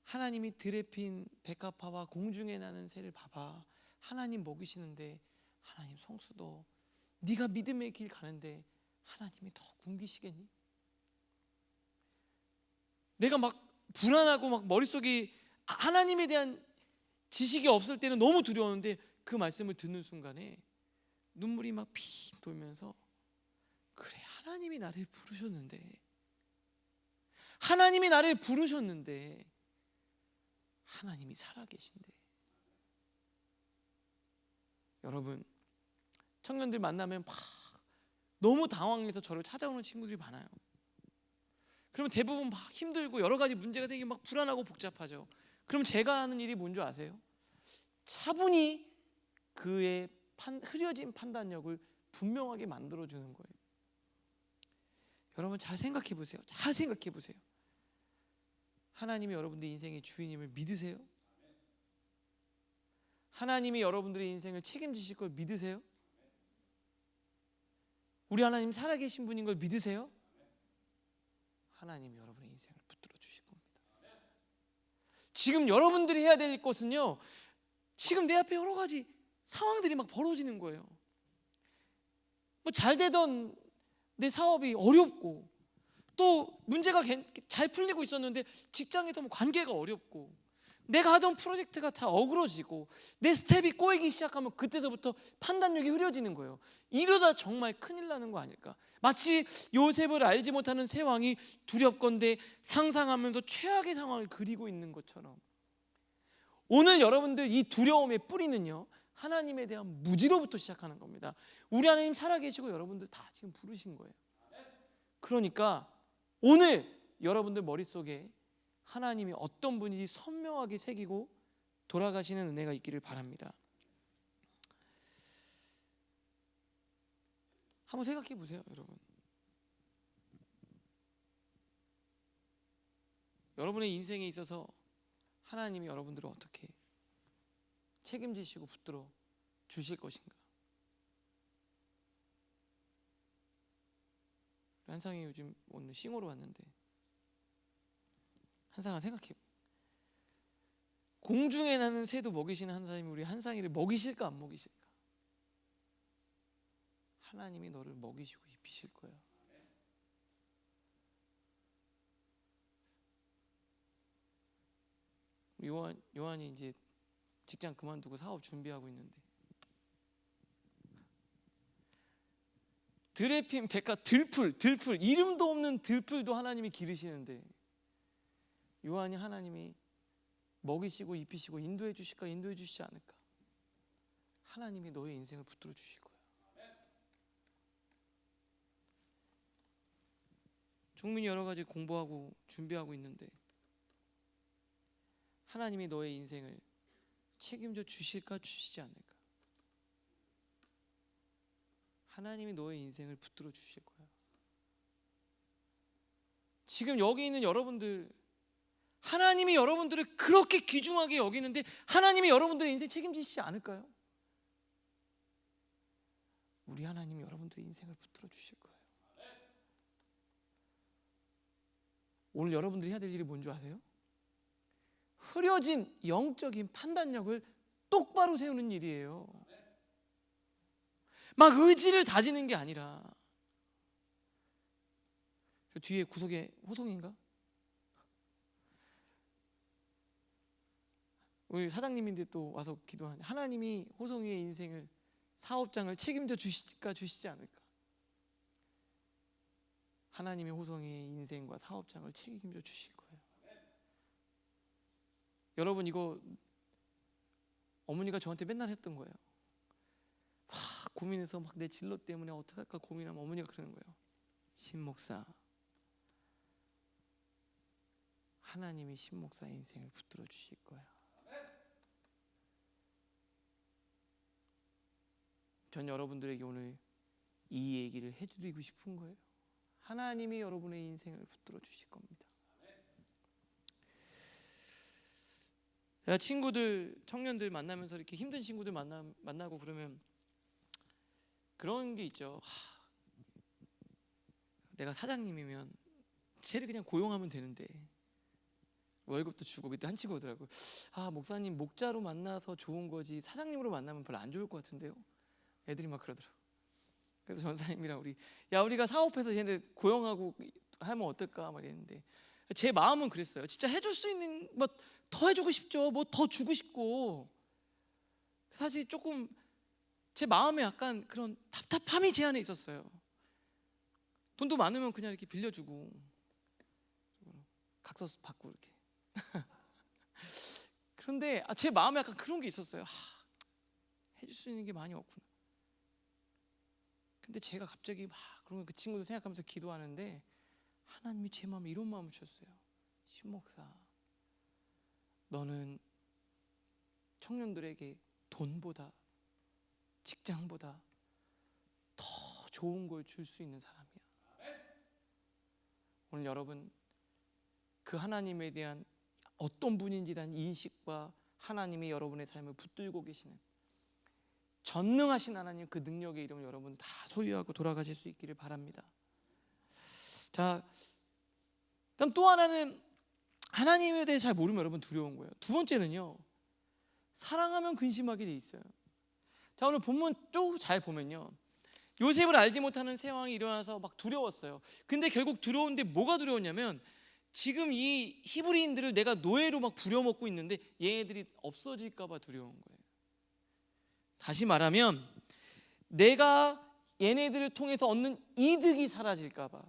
하나님이 들에 핀 백합화와 공중에 나는 새를 봐봐. 하나님 먹이시는데, 하나님 성수도 네가 믿음의 길 가는데 하나님이 더 굶기시겠니? 내가 막 불안하고 막 머릿속이 하나님에 대한 지식이 없을 때는 너무 두려웠는데, 그 말씀을 듣는 순간에 눈물이 막 피 돌면서, 그래, 하나님이 나를 부르셨는데, 하나님이 나를 부르셨는데 하나님이 살아계신데. 여러분, 청년들 만나면 막 너무 당황해서 저를 찾아오는 친구들이 많아요. 그러면 대부분 막 힘들고 여러 가지 문제가 되게 막 불안하고 복잡하죠. 그럼 제가 하는 일이 뭔지 아세요? 차분히 그의 흐려진 판단력을 분명하게 만들어주는 거예요. 여러분, 잘 생각해 보세요. 잘 생각해 보세요. 하나님이 여러분들 인생의 주인임을 믿으세요? 하나님이 여러분들의 인생을 책임지실 걸 믿으세요? 우리 하나님 살아계신 분인 걸 믿으세요? 하나님이 여러분의 인생을 붙들어 주실 겁니다. 지금 여러분들이 해야 될 것은요, 지금 내 앞에 여러 가지 상황들이 막 벌어지는 거예요. 뭐 잘 되던 내 사업이 어렵고, 또 문제가 잘 풀리고 있었는데 직장에서 뭐 관계가 어렵고, 내가 하던 프로젝트가 다 어그러지고, 내 스텝이 꼬이기 시작하면 그때서부터 판단력이 흐려지는 거예요. 이러다 정말 큰일 나는 거 아닐까. 마치 요셉을 알지 못하는 새 왕이 두렵건대 상상하면서 최악의 상황을 그리고 있는 것처럼, 오늘 여러분들 이 두려움의 뿌리는요, 하나님에 대한 무지로부터 시작하는 겁니다. 우리 하나님 살아계시고 여러분들 다 지금 부르신 거예요. 그러니까 오늘 여러분들 머릿속에 하나님이 어떤 분인지 선명하게 새기고 돌아가시는 은혜가 있기를 바랍니다. 한번 생각해 보세요, 여러분. 여러분의 인생에 있어서 하나님이 여러분들을 어떻게 책임지시고 붙들어 주실 것인가? 한상이 요즘 오늘 싱어로 왔는데, 한상아 생각해. 공중에 나는 새도 먹이시는 하나님이 우리 한상이를 먹이실까 안 먹이실까? 하나님이 너를 먹이시고 입히실 거야. 요한이 이제 직장 그만두고 사업 준비하고 있는데, 들에 핀 백합, 들풀, 이름도 없는 들풀도 하나님이 기르시는데, 요한이 하나님이 먹이시고 입히시고 인도해 주실까, 인도해 주시지 않을까? 하나님이 너의 인생을 붙들어 주실 거야. 종민이 여러 가지 공부하고 준비하고 있는데, 하나님이 너의 인생을 책임져 주실까, 주시지 않을까? 하나님이 너의 인생을 붙들어 주실 거야. 지금 여기 있는 여러분들, 하나님이 여러분들을 그렇게 귀중하게 여기는데 하나님이 여러분들의 인생 책임지시지 않을까요? 우리 하나님이 여러분들 여러분들의 인생을 붙들어 주실 거예요. 오늘 여러분들이 해야 될 일이 뭔지 아세요? 흐려진 영적인 판단력을 똑바로 세우는 일이에요. 막 의지를 다지는 게 아니라. 저 뒤에 구석에 호송인가? 우리 사장님인데 또 와서 기도하네. 하나님이 호송이의 인생을, 사업장을 책임져 주실까 주시지 않을까? 하나님이 호송이의 인생과 사업장을 책임져 주실 거예요. 여러분, 이거 어머니가 저한테 맨날 했던 거예요. 막 고민해서 막 내 진로 때문에 어떻게 할까 고민하면 어머니가 그러는 거예요. 신목사, 하나님이 신목사의 인생을 붙들어 주실 거야. 전 여러분들에게 오늘 이 얘기를 해드리고 싶은 거예요. 하나님이 여러분의 인생을 붙들어 주실 겁니다. 제가 친구들, 청년들 만나면서 이렇게 힘든 친구들 만나고 그러면 그런 게 있죠. 내가 사장님이면 쟤를 그냥 고용하면 되는데 월급도 주고. 그때 한 친구가 오더라고요. 목사님 목자로 만나서 좋은 거지 사장님으로 만나면 별로 안 좋을 것 같은데요. 애들이 막 그러더라고요. 그래서 전사님이랑 우리가 사업해서 얘네 고용하고 하면 어떨까 막 이랬는데, 제 마음은 그랬어요. 진짜 해줄 수 있는 뭐 더 해주고 싶죠. 뭐 더 주고 싶고. 사실 조금 제 마음에 약간 그런 답답함이 제 안에 있었어요. 돈도 많으면 그냥 이렇게 빌려주고 각서서 받고 이렇게. 그런데 제 마음에 약간 그런 게 있었어요. 해줄 수 있는 게 많이 없구나. 근데 제가 갑자기 막 그러면 그 친구들 생각하면서 기도하는데 하나님이 제 마음에 이런 마음을 주셨어요. 신목사, 너는 청년들에게 돈보다 직장보다 더 좋은 걸 줄 수 있는 사람이야. 오늘 여러분, 그 하나님에 대한 어떤 분인지에 대한 인식과 하나님이 여러분의 삶을 붙들고 계시는 전능하신 하나님, 그 능력의 이름을 여러분 다 소유하고 돌아가실 수 있기를 바랍니다. 자, 그다음 또 하나는 하나님에 대해 잘 모르면 여러분 두려운 거예요. 두 번째는요, 사랑하면 근심하게 돼 있어요. 자, 오늘 본문 쭉 잘 보면요, 요셉을 알지 못하는 상황이 일어나서 막 두려웠어요. 근데 결국 두려운데 뭐가 두려웠냐면, 지금 이 히브리인들을 내가 노예로 막 부려먹고 있는데 얘네들이 없어질까 봐 두려운 거예요. 다시 말하면 내가 얘네들을 통해서 얻는 이득이 사라질까 봐,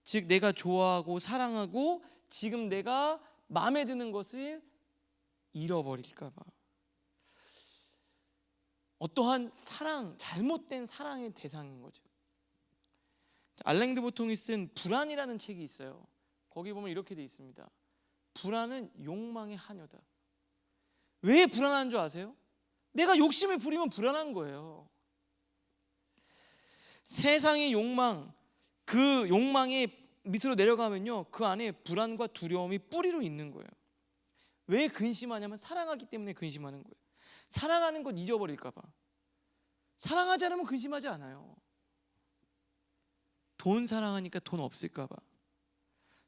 즉 내가 좋아하고 사랑하고 지금 내가 마음에 드는 것을 잃어버릴까 봐, 어떠한 사랑, 잘못된 사랑의 대상인 거죠. 알랭드 보통이 쓴 불안이라는 책이 있어요. 거기 보면 이렇게 돼 있습니다. 불안은 욕망의 한여다. 왜 불안한 줄 아세요? 내가 욕심을 부리면 불안한 거예요. 세상의 욕망, 그 욕망의 밑으로 내려가면요, 그 안에 불안과 두려움이 뿌리로 있는 거예요. 왜 근심하냐면 사랑하기 때문에 근심하는 거예요. 사랑하는 것 잊어버릴까 봐. 사랑하지 않으면 근심하지 않아요. 돈 사랑하니까 돈 없을까 봐.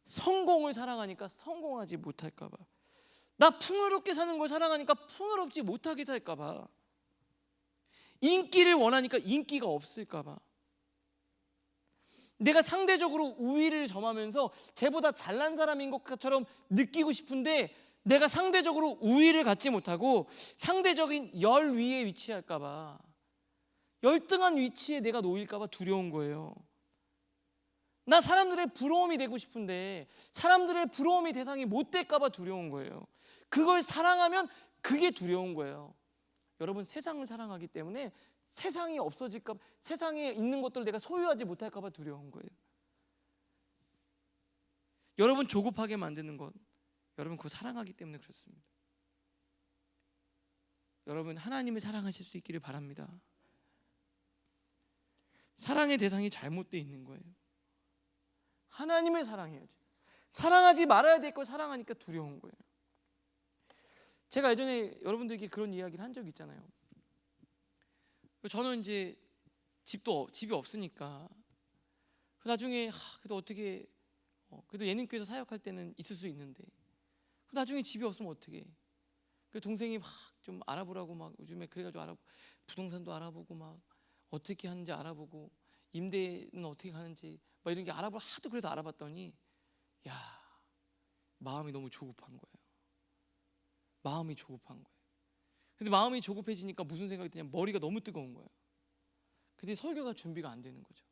성공을 사랑하니까 성공하지 못할까 봐. 나 풍요롭게 사는 걸 사랑하니까 풍요롭지 못하게 살까 봐. 인기를 원하니까 인기가 없을까 봐. 내가 상대적으로 우위를 점하면서 쟤보다 잘난 사람인 것처럼 느끼고 싶은데 내가 상대적으로 우위를 갖지 못하고 상대적인 열 위에 위치할까 봐, 열등한 위치에 내가 놓일까 봐 두려운 거예요. 나 사람들의 부러움이 되고 싶은데 사람들의 부러움이 대상이 못 될까 봐 두려운 거예요. 그걸 사랑하면 그게 두려운 거예요. 여러분, 세상을 사랑하기 때문에 세상이 없어질까 봐, 세상에 있는 것들을 내가 소유하지 못할까 봐 두려운 거예요. 여러분 조급하게 만드는 것, 여러분 그거 사랑하기 때문에 그렇습니다. 여러분 하나님을 사랑하실 수 있기를 바랍니다. 사랑의 대상이 잘못되어 있는 거예요. 하나님을 사랑해야죠. 사랑하지 말아야 될 걸 사랑하니까 두려운 거예요. 제가 예전에 여러분들에게 그런 이야기를 한 적이 있잖아요. 저는 이제 집이 없으니까 나중에 그래도 어떻게 그래도 예능교회에서 사역할 때는 있을 수 있는데 나중에 집이 없으면 어떻게? 그 동생이 막 좀 알아보라고 막 요즘에 그래가지고 부동산도 알아보고 막 어떻게 하는지 알아보고 임대는 어떻게 가는지 막 이런 게 하도 그래도 알아봤더니 야, 마음이 너무 조급한 거예요. 마음이 조급한 거예요. 근데 마음이 조급해지니까 무슨 생각이 드냐, 머리가 너무 뜨거운 거예요. 근데 설교가 준비가 안 되는 거죠.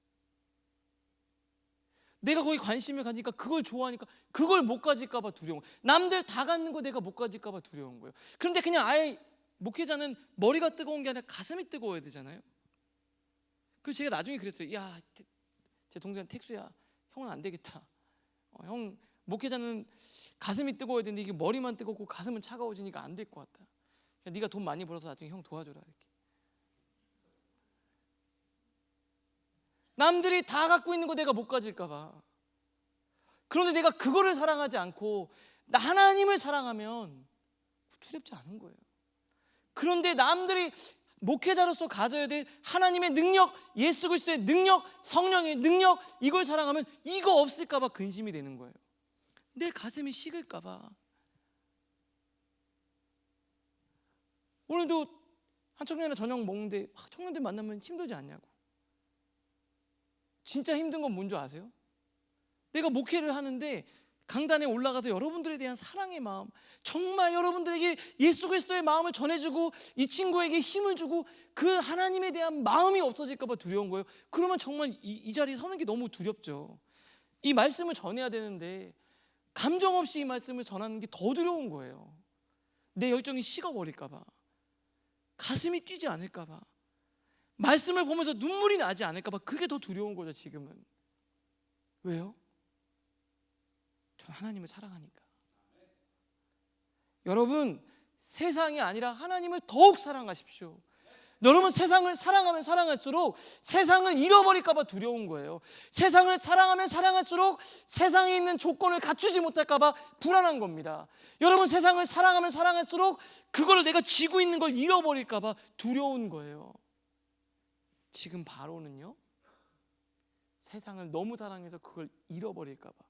내가 거기 관심을 가지니까 그걸 좋아하니까 그걸 못 가질까 봐 두려운 거예요. 남들 다 갖는 거 내가 못 가질까 봐 두려운 거예요. 그런데 그냥 아예 목회자는 머리가 뜨거운 게 아니라 가슴이 뜨거워야 되잖아요. 그래서 제가 나중에 그랬어요. 야, 제 동생 택수야, 형은 안 되겠다. 형 목회자는 가슴이 뜨거워야 되는데 이게 머리만 뜨겁고 가슴은 차가워지니까 안 될 것 같다. 네가 돈 많이 벌어서 나중에 형 도와줘라 이렇게. 남들이 다 갖고 있는 거 내가 못 가질까 봐. 그런데 내가 그거를 사랑하지 않고 나 하나님을 사랑하면 두렵지 않은 거예요. 그런데 남들이 목회자로서 가져야 될 하나님의 능력, 예수 그리스도의 능력, 성령의 능력, 이걸 사랑하면 이거 없을까 봐 근심이 되는 거예요. 내 가슴이 식을까 봐. 오늘도 한 청년이랑 저녁 먹는데 청년들 만나면 힘들지 않냐고. 진짜 힘든 건 뭔지 아세요? 내가 목회를 하는데 강단에 올라가서 여러분들에 대한 사랑의 마음, 정말 여러분들에게 예수 그리스도의 마음을 전해주고 이 친구에게 힘을 주고 그 하나님에 대한 마음이 없어질까 봐 두려운 거예요. 그러면 정말 이 자리에 서는 게 너무 두렵죠. 이 말씀을 전해야 되는데 감정 없이 이 말씀을 전하는 게 더 두려운 거예요. 내 열정이 식어버릴까 봐, 가슴이 뛰지 않을까 봐, 말씀을 보면서 눈물이 나지 않을까 봐, 그게 더 두려운 거죠 지금은. 왜요? 전 하나님을 사랑하니까. 여러분, 세상이 아니라 하나님을 더욱 사랑하십시오. 여러분, 세상을 사랑하면 사랑할수록 세상을 잃어버릴까 봐 두려운 거예요. 세상을 사랑하면 사랑할수록 세상에 있는 조건을 갖추지 못할까 봐 불안한 겁니다. 여러분, 세상을 사랑하면 사랑할수록 그거를 내가 쥐고 있는 걸 잃어버릴까 봐 두려운 거예요. 지금 바로는요, 세상을 너무 사랑해서 그걸 잃어버릴까 봐,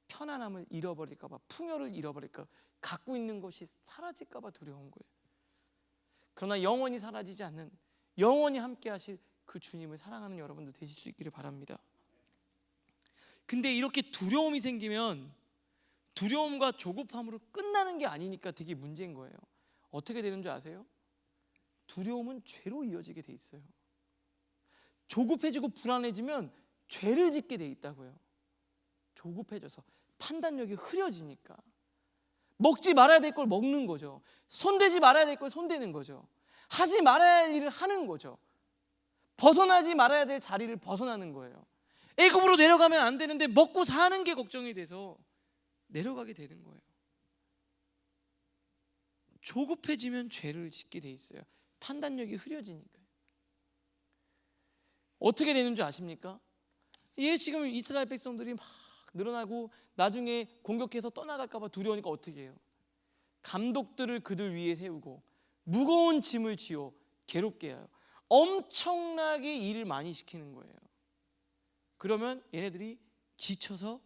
편안함을 잃어버릴까 봐, 풍요를 잃어버릴까 봐, 갖고 있는 것이 사라질까 봐 두려운 거예요. 그러나 영원히 사라지지 않는, 영원히 함께 하실 그 주님을 사랑하는 여러분들 되실 수 있기를 바랍니다. 근데 이렇게 두려움이 생기면 두려움과 조급함으로 끝나는 게 아니니까 되게 문제인 거예요. 어떻게 되는 줄 아세요? 두려움은 죄로 이어지게 돼 있어요. 조급해지고 불안해지면 죄를 짓게 돼 있다고요. 조급해져서 판단력이 흐려지니까 먹지 말아야 될 걸 먹는 거죠. 손대지 말아야 될 걸 손대는 거죠. 하지 말아야 할 일을 하는 거죠. 벗어나지 말아야 될 자리를 벗어나는 거예요. 애굽으로 내려가면 안 되는데 먹고 사는 게 걱정이 돼서 내려가게 되는 거예요. 조급해지면 죄를 짓게 돼 있어요. 판단력이 흐려지니까요. 어떻게 되는 줄 아십니까? 지금 이스라엘 백성들이 막 늘어나고 나중에 공격해서 떠나갈까 봐 두려우니까 어떻게 해요? 감독들을 그들 위에 세우고 무거운 짐을 지어 괴롭게 해요. 엄청나게 일을 많이 시키는 거예요. 그러면 얘네들이 지쳐서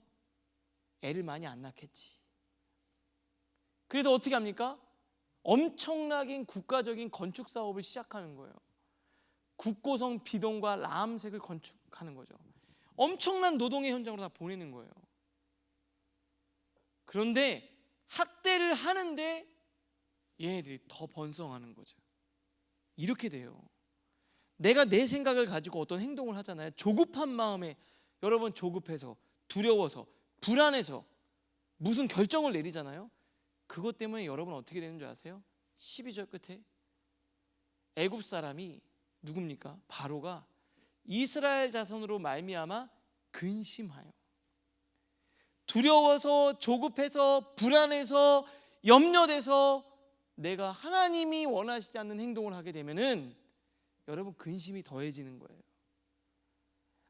애를 많이 안 낳겠지. 그래서 어떻게 합니까? 엄청나게 국가적인 건축 사업을 시작하는 거예요. 국고성 비동과 라암색을 건축하는 거죠. 엄청난 노동의 현장으로 다 보내는 거예요. 그런데 학대를 하는데 얘네들이 더 번성하는 거죠. 이렇게 돼요. 내가 내 생각을 가지고 어떤 행동을 하잖아요. 조급한 마음에, 여러분, 조급해서, 두려워서, 불안해서 무슨 결정을 내리잖아요. 그것 때문에 여러분 어떻게 되는 줄 아세요? 12절 끝에 애굽 사람이 누굽니까? 바로가 이스라엘 자손으로 말미암아 근심하여, 두려워서, 조급해서, 불안해서, 염려돼서 내가 하나님이 원하시지 않는 행동을 하게 되면은 여러분, 근심이 더해지는 거예요.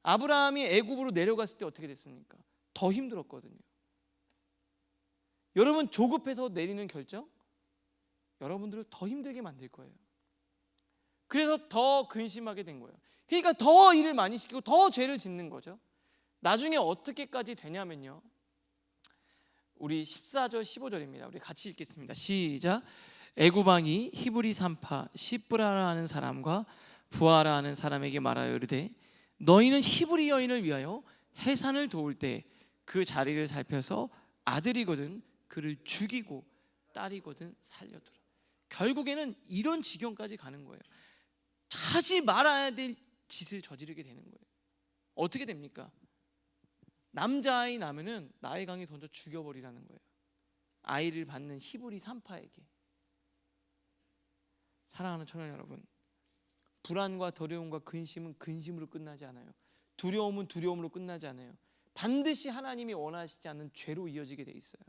아브라함이 애굽으로 내려갔을 때 어떻게 됐습니까? 더 힘들었거든요. 여러분, 조급해서 내리는 결정 여러분들을 더 힘들게 만들 거예요. 그래서 더 근심하게 된 거예요. 그러니까 더 일을 많이 시키고 더 죄를 짓는 거죠. 나중에 어떻게까지 되냐면요, 우리 14절 15절입니다. 우리 같이 읽겠습니다. 시작. 애굽 왕이 히브리 산파 시브라라 하는 사람과 부하라 하는 사람에게 말하여 이르되 너희는 히브리 여인을 위하여 해산을 도울 때 그 자리를 살펴서 아들이거든 그를 죽이고 딸이거든 살려두라. 결국에는 이런 지경까지 가는 거예요. 하지 말아야 될 짓을 저지르게 되는 거예요. 어떻게 됩니까? 남자아이 나면은 나일강에 던져 죽여버리라는 거예요. 아이를 받는 히브리 산파에게. 사랑하는 청년 여러분, 불안과 두려움과 근심은 근심으로 끝나지 않아요. 두려움은 두려움으로 끝나지 않아요. 반드시 하나님이 원하시지 않는 죄로 이어지게 돼 있어요.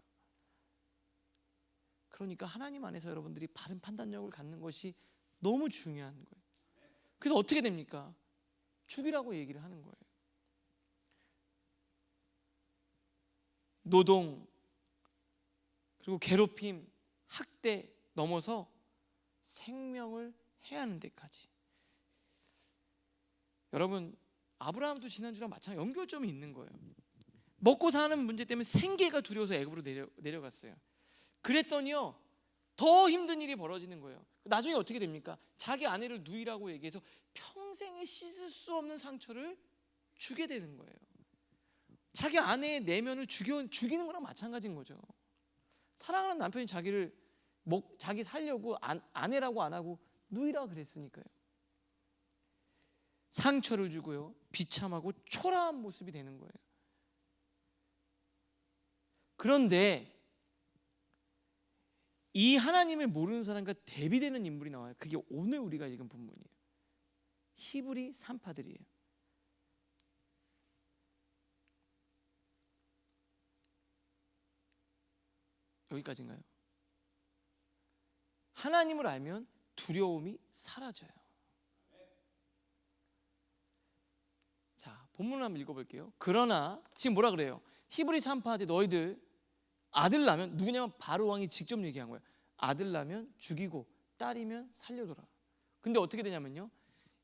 그러니까 하나님 안에서 여러분들이 바른 판단력을 갖는 것이 너무 중요한 거예요. 그래서 어떻게 됩니까? 죽이라고 얘기를 하는 거예요. 노동, 그리고 괴롭힘, 학대 넘어서 생명을 해하는 데까지. 여러분, 아브라함도 지난주랑 마찬가지 연결점이 있는 거예요. 먹고 사는 문제 때문에 생계가 두려워서 애굽으로 내려갔어요. 그랬더니요, 더 힘든 일이 벌어지는 거예요. 나중에 어떻게 됩니까? 자기 아내를 누이라고 얘기해서 평생에 씻을 수 없는 상처를 주게 되는 거예요. 자기 아내의 내면을 죽이는 거랑 마찬가지인 거죠. 사랑하는 남편이 자기 살려고 아내라고 안 하고 누이라고 그랬으니까요. 상처를 주고요, 비참하고 초라한 모습이 되는 거예요. 그런데 이 하나님을 모르는 사람과 대비되는 인물이 나와요. 그게 오늘 우리가 읽은 본문이에요. 히브리 산파들이에요. 여기까지인가요? 하나님을 알면 두려움이 사라져요. 자, 본문을 한번 읽어볼게요. 그러나 지금 뭐라 그래요? 히브리 산파한테 너희들 아들 낳으면, 누구냐면 바로 왕이 직접 얘기한 거예요. 아들 낳으면 죽이고 딸이면 살려둬라. 근데 어떻게 되냐면요,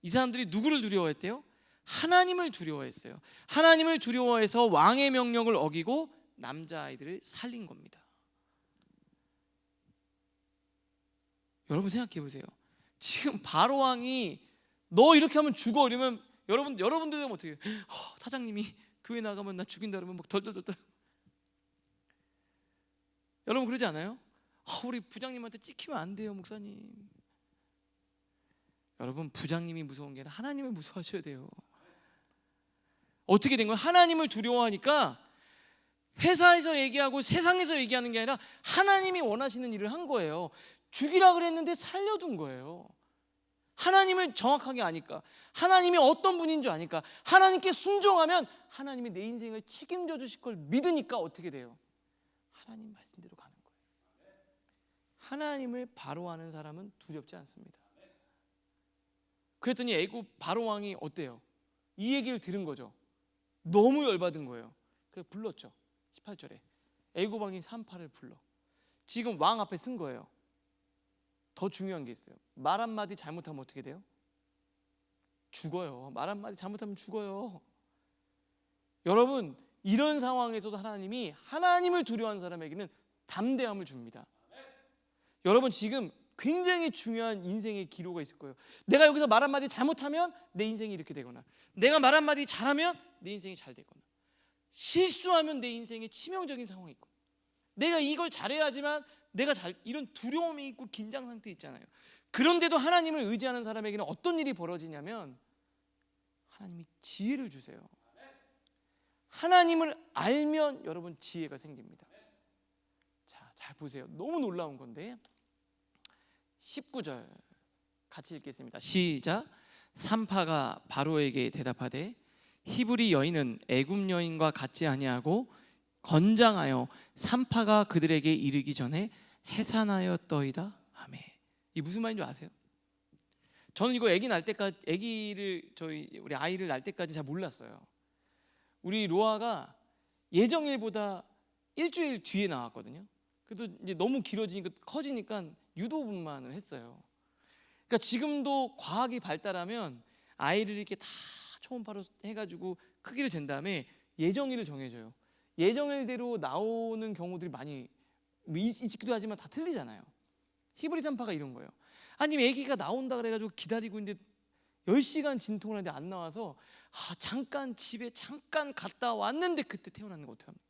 이 사람들이 누구를 두려워했대요? 하나님을 두려워했어요. 하나님을 두려워해서 왕의 명령을 어기고 남자아이들을 살린 겁니다. 여러분 생각해 보세요. 지금 바로 왕이 너 이렇게 하면 죽어 이러면 여러분들 어떻게 해요? 사장님이 교회 나가면 나 죽인다 그러면 막 덜덜덜. 여러분 그러지 않아요? 우리 부장님한테 찍히면 안 돼요, 목사님. 여러분, 부장님이 무서운 게 아니라 하나님을 무서워하셔야 돼요. 어떻게 된 거예요? 하나님을 두려워하니까 회사에서 얘기하고 세상에서 얘기하는 게 아니라 하나님이 원하시는 일을 한 거예요. 죽이라 그랬는데 살려둔 거예요. 하나님을 정확하게 아니까, 하나님이 어떤 분인 줄 아니까, 하나님께 순종하면 하나님이 내 인생을 책임져 주실 걸 믿으니까 어떻게 돼요? 하나님 말씀대로 가는 거예요. 하나님을 바로 아는 사람은 두렵지 않습니다. 그랬더니 애굽 바로 왕이 어때요? 이 얘기를 들은 거죠. 너무 열받은 거예요. 그래서 불렀죠. 18절에 애굽 왕이 산파를 불러. 지금 왕 앞에 쓴 거예요. 더 중요한 게 있어요. 말 한마디 잘못하면 어떻게 돼요? 죽어요. 말 한마디 잘못하면 죽어요. 여러분, 이런 상황에서도 하나님이 하나님을 두려워하는 사람에게는 담대함을 줍니다. 여러분, 지금 굉장히 중요한 인생의 기로가 있을 거예요. 내가 여기서 말 한마디 잘못하면 내 인생이 이렇게 되거나, 내가 말 한마디 잘하면 내 인생이 잘 되거나, 실수하면 내 인생에 치명적인 상황이 있고, 내가 이걸 잘해야지만 이런 두려움이 있고 긴장 상태 있잖아요. 그런데도 하나님을 의지하는 사람에게는 어떤 일이 벌어지냐면 하나님이 지혜를 주세요. 하나님을 알면 여러분 지혜가 생깁니다. 자, 잘 보세요. 너무 놀라운 건데 19절 같이 읽겠습니다. 시작. 산파가 바로에게 대답하되 히브리 여인은 애굽 여인과 같지 아니하고 건장하여 산파가 그들에게 이르기 전에 해산하였더이다. 아멘. 이 무슨 말인 줄 아세요? 저는 이거 우리 아이를 낳을 때까지 잘 몰랐어요. 우리 로아가 예정일보다 일주일 뒤에 나왔거든요. 그래도 이제 너무 길어지니까 커지니까 유도분만을 했어요. 그러니까 지금도 과학이 발달하면 아이를 이렇게 다 초음파로 해가지고 크기를 잰 다음에 예정일을 정해줘요. 예정일대로 나오는 경우들이 많이 있기도 하지만 다 틀리잖아요. 히브리 산파가 이런 거예요. 아니면 아기가 나온다 그래가지고 기다리고 있는데 10시간 진통을 하는데 안 나와서 잠깐 집에 잠깐 갔다 왔는데 그때 태어나는 거 어떡합니까?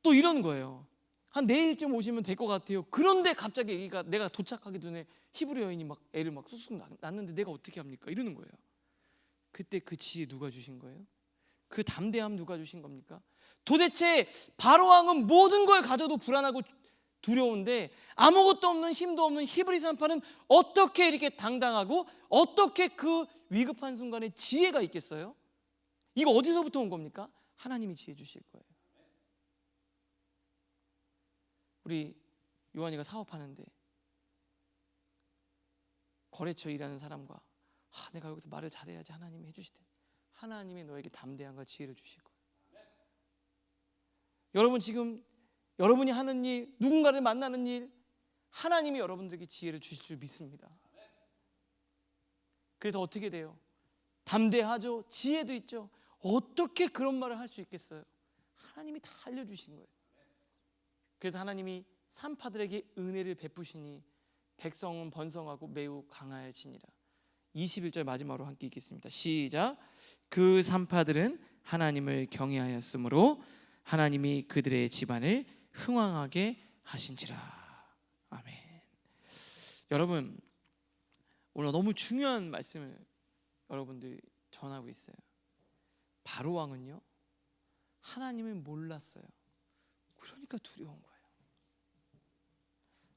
또 이런 거예요. 한 내일쯤 오시면 될 것 같아요. 그런데 갑자기 아기가 내가 도착하기 전에 히브리 여인이 막 애를 막 쑥쑥 낳는데 내가 어떻게 합니까? 이러는 거예요. 그때 그 지혜 누가 주신 거예요? 그 담대함 누가 주신 겁니까? 도대체 바로 왕은 모든 걸 가져도 불안하고 두려운데 아무것도 없는 힘도 없는 히브리 산파는 어떻게 이렇게 당당하고 어떻게 그 위급한 순간에 지혜가 있겠어요? 이거 어디서부터 온 겁니까? 하나님이 지혜 주실 거예요. 우리 요한이가 사업하는데 거래처 일하는 사람과 내가 여기서 말을 잘해야지 하나님이 해주실 텐데 하나님이 너에게 담대함과 지혜를 주실 거예요. 여러분 지금 여러분이 하는 일, 누군가를 만나는 일, 하나님이 여러분들에게 지혜를 주실 줄 믿습니다. 그래서 어떻게 돼요? 담대하죠. 지혜도 있죠. 어떻게 그런 말을 할 수 있겠어요? 하나님이 다 알려주신 거예요. 그래서 하나님이 산파들에게 은혜를 베푸시니 백성은 번성하고 매우 강하여지니라. 21절 마지막으로 함께 읽겠습니다. 시작. 그 산파들은 하나님을 경외하였으므로 하나님이 그들의 집안을 흥왕하게 하신지라. 아멘. 여러분 오늘 너무 중요한 말씀을 여러분들 전하고 있어요. 바로 왕은요 하나님을 몰랐어요. 그러니까 두려운 거예요.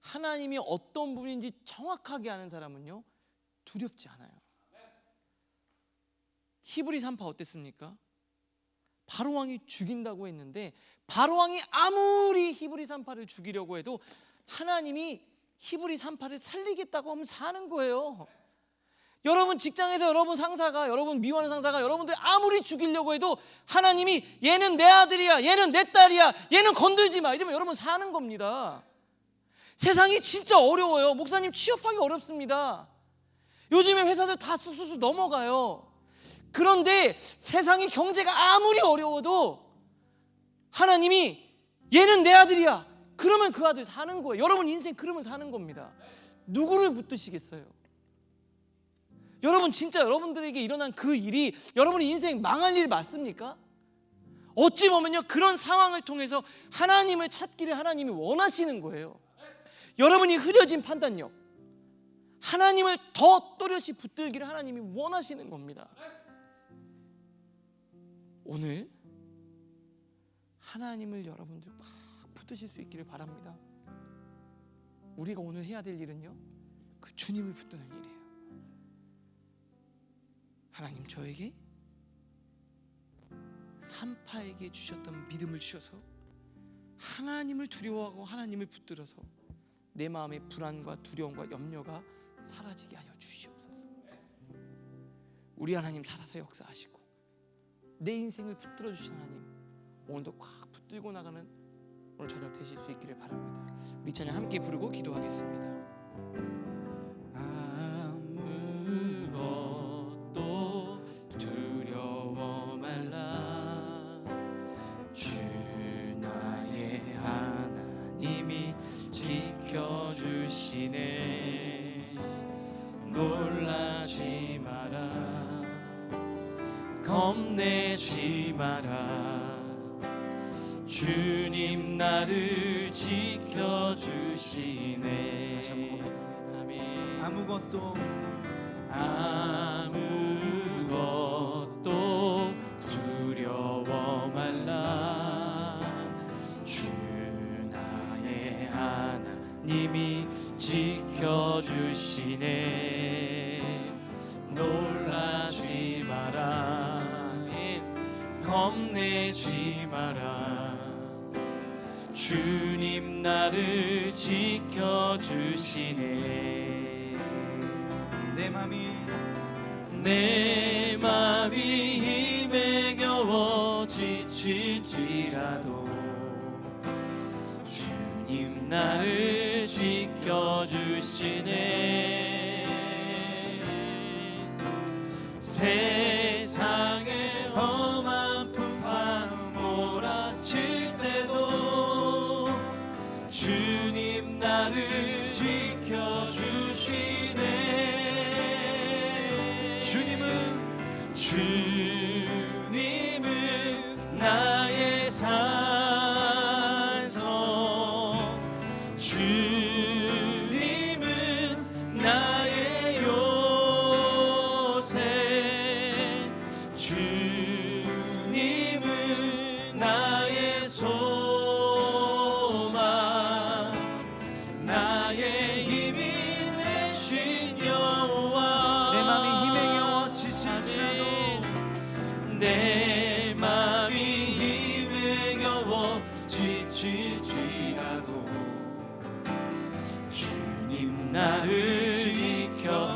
하나님이 어떤 분인지 정확하게 아는 사람은요 두렵지 않아요. 히브리 산파 어땠습니까? 바로 왕이 죽인다고 했는데 바로 왕이 아무리 히브리 산파를 죽이려고 해도 하나님이 히브리 산파를 살리겠다고 하면 사는 거예요. 여러분 직장에서 여러분 상사가 여러분 미워하는 상사가 여러분들 아무리 죽이려고 해도 하나님이 얘는 내 아들이야, 얘는 내 딸이야, 얘는 건들지 마 이러면 여러분 사는 겁니다. 세상이 진짜 어려워요. 목사님 취업하기 어렵습니다. 요즘에 회사들 다 쑥쑥 넘어가요. 그런데 세상의 경제가 아무리 어려워도 하나님이 얘는 내 아들이야 그러면 그 아들 사는 거예요. 여러분 인생 그러면 사는 겁니다. 누구를 붙드시겠어요? 여러분 진짜 여러분들에게 일어난 그 일이 여러분의 인생 망할 일 맞습니까? 어찌 보면요 그런 상황을 통해서 하나님을 찾기를 하나님이 원하시는 거예요. 여러분이 흐려진 판단력 하나님을 더 또렷이 붙들기를 하나님이 원하시는 겁니다. 오늘 하나님을 여러분들 꽉 붙드실 수 있기를 바랍니다. 우리가 오늘 해야 될 일은요 그 주님을 붙드는 일이에요. 하나님 저에게 산파에게 주셨던 믿음을 주셔서 하나님을 두려워하고 하나님을 붙들어서 내 마음의 불안과 두려움과 염려가 사라지게 하여 주시옵소서. 우리 하나님 살아서 역사하시고 내 인생을 붙들어 주신 하나님 오늘도 꽉 붙들고 나가는 오늘 저녁 되실 수 있기를 바랍니다. 우리 찬양 함께 부르고 기도하겠습니다. 아무것도 두려워 말라. 주 나의 하나님이 지켜주시네. 놀라지 마라. 겁내지 마라. 주님 나를 지켜주시네. 아멘. 아무것도 두려워 말라. 주 나의 하나님이 지켜주시네. 놀라지 마라. 겁내지 마라. 주님 나를 지켜주시네. 내 맘이 힘에 겨워 지칠지라도 주님 나를 지켜주시네. 세상의 험한 풍파 몰아칠 때도 주님 나를 지켜주시네. 주님은 나의 산성, 주님은 나의 요새, 주님은 나의 소망, 나의 힘이 되신 여호와. 내 맘이 힘에 겨워 지칠지라도 내 맘이 힘에 겨워 지칠지라도 주님 나를 지켜주시네.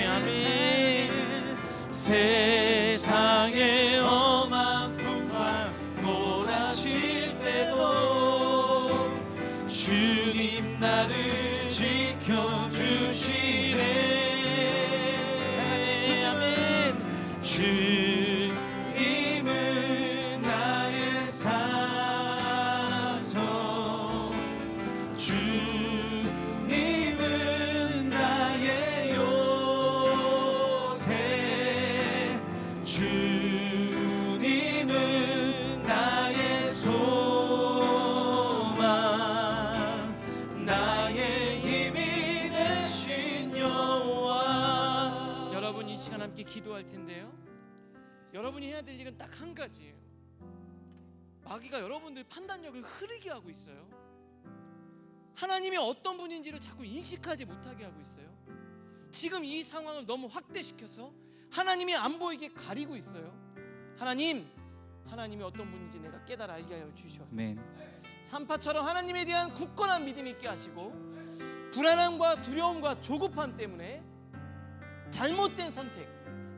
아멘. 세상의 험한 풍파 몰아칠 때도 주님 나를 지켜주시네. 주님은 나의 산성, 주님은 나의 요새, 주님은 나의 소망, 나의 힘이 되신 여호와. 여러분 이 시간 함께 기도할 텐데요, 여러분이 해야 될 일은 딱 한 가지예요. 마귀가 여러분들 판단력을 흐리게 하고 있어요. 하나님이 어떤 분인지를 자꾸 인식하지 못하게 하고 있어요. 지금 이 상황을 너무 확대시켜서 하나님이 안 보이게 가리고 있어요. 하나님이 어떤 분인지 내가 깨달아 알게 하여 주시옵소서. 산파처럼 하나님에 대한 굳건한 믿음 있게 하시고, 불안함과 두려움과 조급함 때문에 잘못된 선택,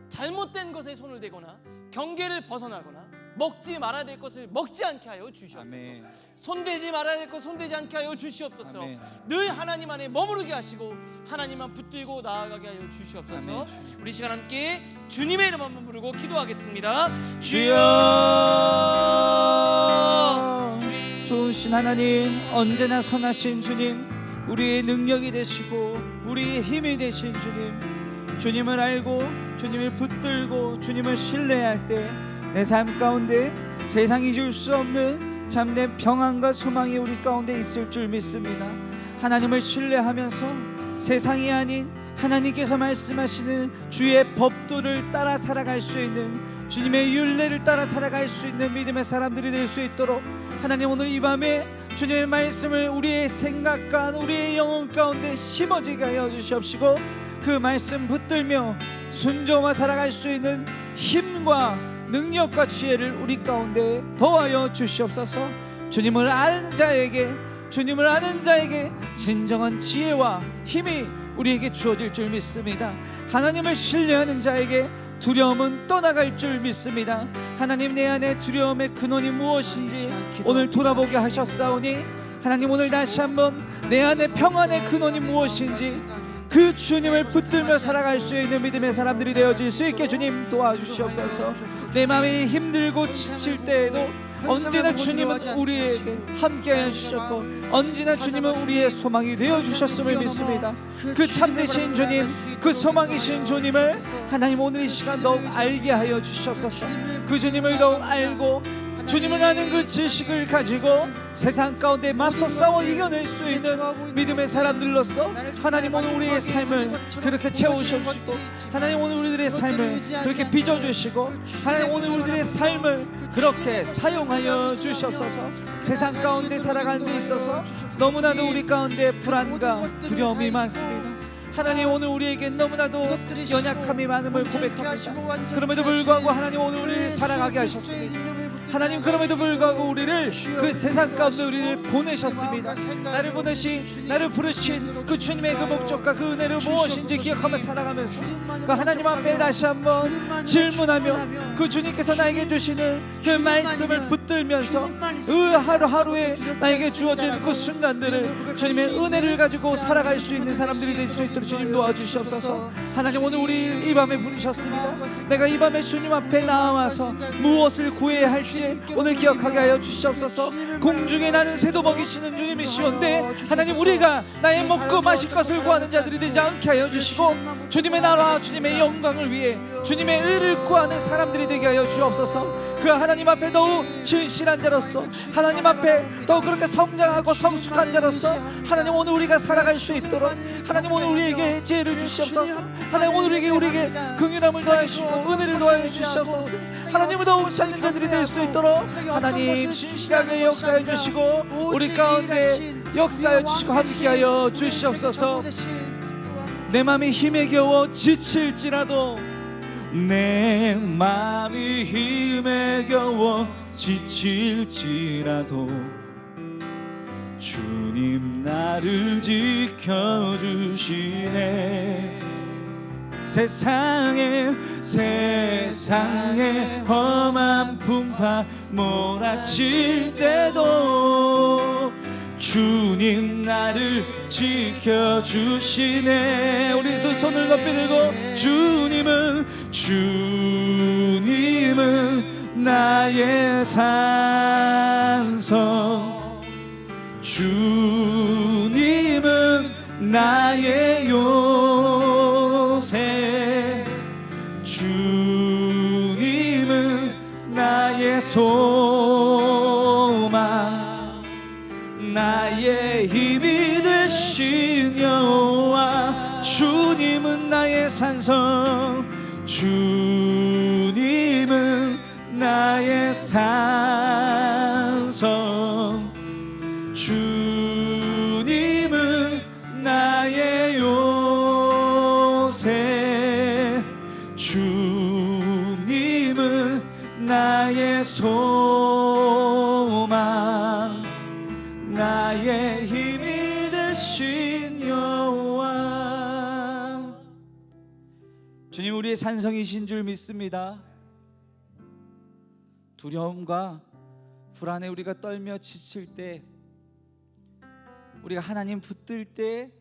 잘못된 것에 손을 대거나 경계를 벗어나거나 먹지 말아야 될 것을 먹지 않게 하여 주시옵소서. 아멘. 손대지 말아야 될 것 손대지 않게 하여 주시옵소서. 아멘. 늘 하나님 안에 머무르게 하시고 하나님만 붙들고 나아가게 하여 주시옵소서. 아멘. 우리 시간 함께 주님의 이름 한번 부르고 기도하겠습니다. 주여. 좋으신 하나님, 언제나 선하신 주님, 우리의 능력이 되시고 우리의 힘이 되신 주님, 주님을 알고 주님을 붙들고 주님을 신뢰할 때 내 삶 가운데 세상이 줄 수 없는 참된 평안과 소망이 우리 가운데 있을 줄 믿습니다. 하나님을 신뢰하면서 세상이 아닌 하나님께서 말씀하시는 주의 법도를 따라 살아갈 수 있는, 주님의 율례를 따라 살아갈 수 있는 믿음의 사람들이 될 수 있도록 하나님 오늘 이 밤에 주님의 말씀을 우리의 생각과 우리의 영혼 가운데 심어지게 하여 주시옵시고, 그 말씀 붙들며 순종하며 살아갈 수 있는 힘과 능력과 지혜를 우리 가운데 더하여 주시옵소서. 주님을 아는 자에게 진정한 지혜와 힘이 우리에게 주어질 줄 믿습니다. 하나님을 신뢰하는 자에게 두려움은 떠나갈 줄 믿습니다. 하나님, 내 안에 두려움의 근원이 무엇인지 오늘 돌아보게 하셨사오니, 하나님 오늘 다시 한번 내 안에 평안의 근원이 무엇인지 그 주님을 붙들며 살아갈 수 있는 믿음의 사람들이 되어질 수 있게 주님 도와주시옵소서. 내 마음이 힘들고 지칠 때에도 언제나 주님은 우리에게 함께하여 주셨고, 언제나 주님은 우리의 소망이 되어주셨음을 믿습니다. 그 참되신 주님, 그 소망이신 주님을 하나님 오늘 이 시간 더욱 알게 하여 주시옵소서. 그 주님을 더욱 알고 주님을 아는 그 지식을 가지고 세상 가운데 맞서 싸워 이겨낼 수 있는 믿음의 사람들로서 하나님 오늘 우리의 삶을 그렇게 채우셔주시고, 하나님 오늘 우리들의 삶을 그렇게 빚어주시고, 하나님 오늘 우리들의 삶을 그렇게 사용하여 주시옵소서. 세상 가운데 살아가는 데 있어서 너무나도 우리 가운데 불안과 두려움이 많습니다. 하나님 오늘 우리에게 너무나도 연약함이 많음을 고백합니다. 그럼에도 불구하고 하나님 오늘 우리를 살아가게 하셨습니다. 하나님 그럼에도 불구하고 우리를 그 세상 가운데 우리를 보내셨습니다. 나를 보내신 나를 부르신 그 주님의 그 목적과 그 은혜를 무엇인지 기억하며 살아가면서 그 하나님 앞에 다시 한번 질문하며 그 주님께서 나에게 주시는 그 말씀을 붙들면서 그 하루하루에 나에게 주어진 그 순간들을 주님의 은혜를 가지고 살아갈 수 있는 사람들이 될 수 있도록 주님 도와주시옵소서. 하나님 오늘 우리 이 밤에 부르셨습니다. 내가 이 밤에 주님 앞에 나와서 무엇을 구해야 할지 오늘 기억하게 하여 주시옵소서. 공중에 나는 새도 먹이시는 주님이시온데 하나님 우리가 나의 먹고 마실 것을 구하는 자들이 되지 않게 하여 주시고 주님의 나라 주님의 영광을 위해 주님의 의를 구하는 사람들이 되게 하여 주옵소서. 그 하나님 앞에 더욱 신실한 자로서 하나님 앞에 더욱 그렇게 성장하고 성숙한 자로서 하나님 오늘 우리가 살아갈 수 있도록 하나님 오늘 우리에게 지혜를 주시옵소서. 하나님 오늘 우리에게 긍휼함을 더하시고 은혜를 더하여 주시옵소서. 하나님을 더욱 찾는 자들이 될 수 있도록 하나님 신실하게 역사해 주시고 우리 가운데 역사해 주시고 함께하여 주시옵소서. 내 마음이 힘에 겨워 지칠지라도 내 마음이 힘에 겨워 지칠지라도 주님 나를 지켜주시네. 세상에 험한 풍파 몰아칠 때도 주님 나를 지켜주시네. 우리 두 손을 높이 들고 주님은 나의 산성 주님은 나의 요새 주님은 나의 소망 나의 힘이 되신 여호와 주님은 나의 산성 주님은 나의 산성 주님은 나의 요새 주님은 나의 소망 나의 힘이 되신 여호와. 주님 우리의 산성이신 줄 믿습니다. 두려움과 불안에 우리가 떨며 지칠 때 우리가 하나님 붙들 때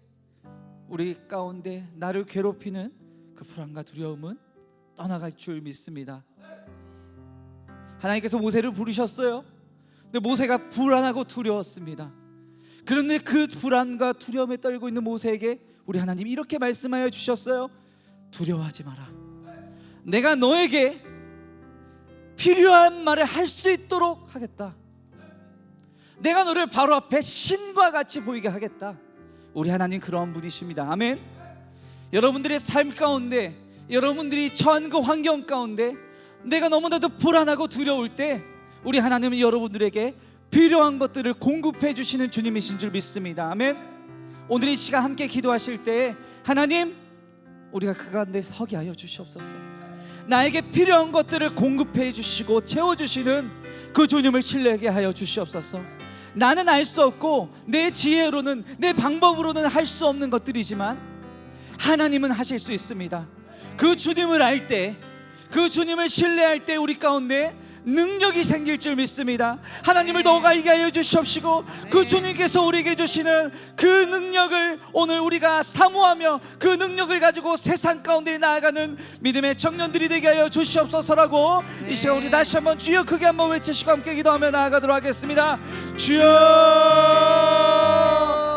우리 가운데 나를 괴롭히는 그 불안과 두려움은 떠나갈 줄 믿습니다. 하나님께서 모세를 부르셨어요. 근데 모세가 불안하고 두려웠습니다. 그런데 그 불안과 두려움에 떨고 있는 모세에게 우리 하나님이 이렇게 말씀하여 주셨어요. 두려워하지 마라. 내가 너에게 필요한 말을 할 수 있도록 하겠다. 내가 너를 바로 앞에 신과 같이 보이게 하겠다. 우리 하나님 그런 분이십니다. 아멘. 여러분들의 삶 가운데 여러분들이 처한 그 환경 가운데 내가 너무나도 불안하고 두려울 때 우리 하나님은 여러분들에게 필요한 것들을 공급해 주시는 주님이신 줄 믿습니다. 아멘. 오늘 이 시간 함께 기도하실 때 하나님 우리가 그 가운데 서게 하여 주시옵소서. 나에게 필요한 것들을 공급해 주시고 채워주시는 그 주님을 신뢰하게 하여 주시옵소서. 나는 알 수 없고 내 지혜로는 내 방법으로는 할 수 없는 것들이지만 하나님은 하실 수 있습니다. 그 주님을 알 때 그 주님을 신뢰할 때 우리 가운데 능력이 생길 줄 믿습니다. 하나님을 더욱 알게 하여 주시옵시고 그 주님께서 우리에게 주시는 그 능력을 오늘 우리가 사모하며 그 능력을 가지고 세상 가운데 나아가는 믿음의 청년들이 되게 하여 주시옵소서라고 이 시간 우리 다시 한번 주여 크게 한번 외치시고 함께 기도하며 나아가도록 하겠습니다. 주여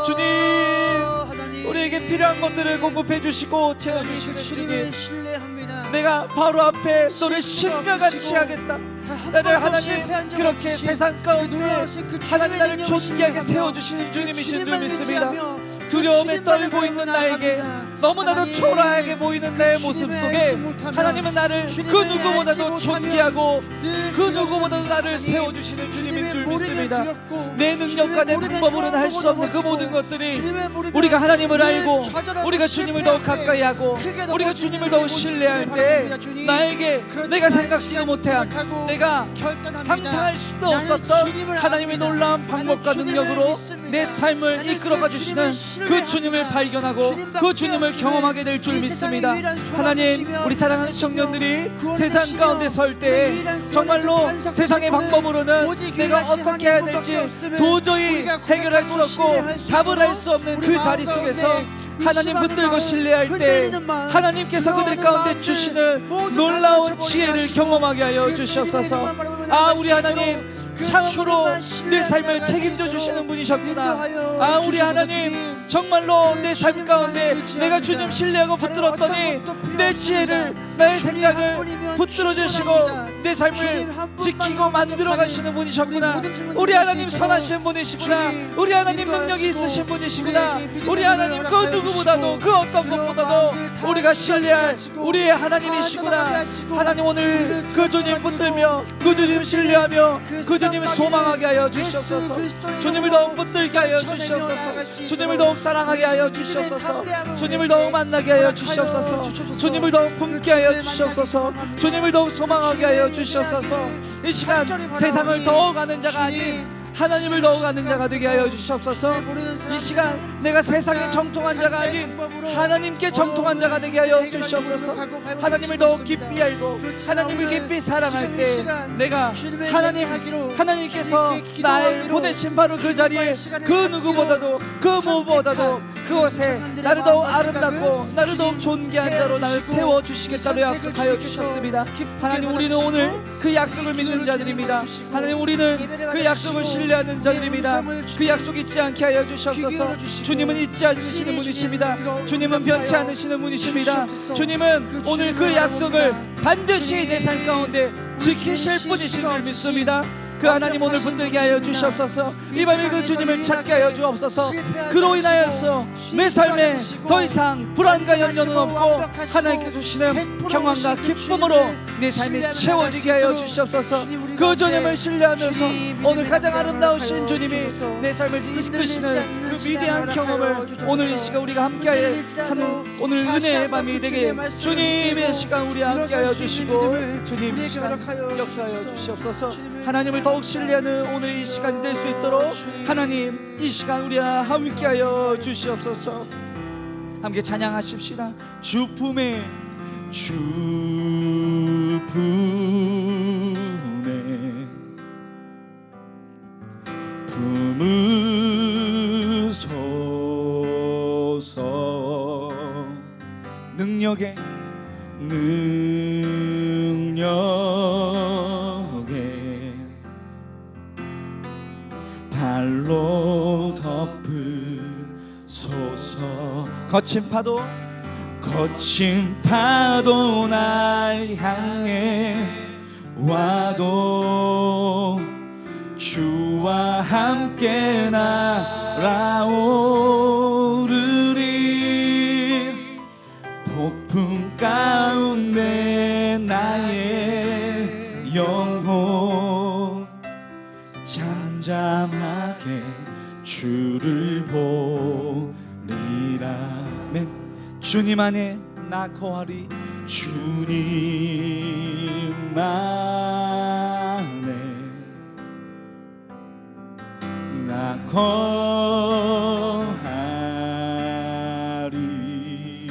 주님 우리에게 필요한 것들을 공급해 주시고 채워주시는 주님 내가 바로 앞에 너를 신과 같이 하겠다. 나를 하나님 그렇게 세상 가운데 하나님 나를 존귀하게 세워주시는 주님이신 줄 믿습니다. 두려움에 떨고 있는 나에게 너무나도 초라하게 보이는 내 모습 속에 하나님은 나를 그 누구보다도 존귀하고 그 누구보다도 나를 세워주시는 주님인 줄 믿습니다. 내 능력과 내 방법으로는 할 수 없는 그 모든 것들이 우리가 하나님을 알고 우리가 주님을 더욱 가까이 하고 우리가 주님을 더욱 신뢰할 때 나에게 내가 생각지도 못한 내가 상상할 수도 없었던 하나님의 놀라운 방법과 능력으로 내 삶을 이끌어가 주시는 그 주님을 발견하고 그 주님을 경험하게 될 줄 믿습니다. 하나님, 우리 사랑하는 청년들이 세상 가운데 설 때 정말로 세상의 방법으로는 내가 어떻게 해야 될지 도저히 해결할 수 없고 답을 할 수 없는 그 자리 속에서 하나님 붙들고 신뢰할 때 하나님께서 그들 가운데 주시는 놀라운 지혜를 경험하게 하여 주시옵소서. 아, 우리 하나님 참으로 내 삶을 책임져 주시는 분이셨구나. 아, 우리 하나님 정말로 내 삶 가운데 내가 주님 신뢰하고 붙들었더니 내 지혜를 나의 생각을 붙들어 주시고 내 삶을 지키고 만들어 가시는 분이셨구나. 우리 하나님 선하신 분이시구나. 우리 하나님 능력이 있으신 분이시구나. 우리 하나님 그 누구보다도 그 어떤 것보다도 우리가 신뢰할 우리의 하나님이시구나. 하나님, 오늘 그 주님 붙들며 그 주님 신뢰하며 그 주님을 소망하게 하여 주시옵소서. 주님을 더욱 붙들게 하여 주시옵소서. 주님을 더욱 사랑하게 하여 주시옵소서. 주님을 더욱 만나게 하여 주시옵소서. 주님을 더욱 품게 하여 주시옵소서. 주님을 더욱 소망하게 하여 주시옵소서. 이 시간 세상을 더욱 아는 자가 아닌 하나님을 더욱 아는 자가 되게 하여 주시옵소서. 이 시간 내가 세상에 정통한 자가 아닌 하나님께 정통한 자가 되게 하여 주시옵소서. 하나님을 더욱 깊이 알고 하나님을 깊이 사랑할 때 내가 하나님께서 나를 보내신 바로 그 자리에 그 누구보다도 그 무엇보다도 그곳에 나를 더욱 아름답고 나를 더욱 존귀한 자로 나를 세워주시겠다고 약속하여 주셨습니다. 하나님, 우리는 오늘 그 약속을 믿는 자들입니다. 하나님, 우리는 그 약속을 신뢰하는 자들입니다. 그 약속 잊지 않게 하여 주시옵소서. 주님은 잊지 않으시는 분이십니다. 주님은 변치 않으시는 분이십니다. 주님은 오늘 그 약속을 반드시 내 삶 가운데 지키실 분이신 줄 믿습니다. 그 하나님, 오늘 붙들게 하여 주시옵소서. 이 밤에 그 주님을 찾게 하여 주옵소서. 그로 인하여서 내 삶에 더 이상 불안과 연연은 없고 하나님께 주시는 평안과 기쁨으로 내 삶이 채워지게 하여 주시옵소서. 그 주님을 신뢰하면서 오늘 가장 아름다우신 주님이 내 삶을 이끄시는 그 위대한 경험을 오늘 이 시간 우리가 함께하여 하는 오늘 은혜의 밤이 되게 주님의 시간 우리 함께하여 주시고 주님 이 시간 역사하여 주시옵소서. 하나님을 더욱 신뢰하는 오늘 이 시간이 될 수 있도록 하나님 이 시간 우리와 함께하여 주시옵소서. 함께 찬양하십시다. 주품에 품으소서. 능력에 발로 덮으소서. 거친 파도 날 향해 와도 주와 함께 날아오르리. 폭풍 가운데 나의 영혼 잠잠하게 주를 보리라. 주님 안에 나 거하리. 주님 안에 나 거하리.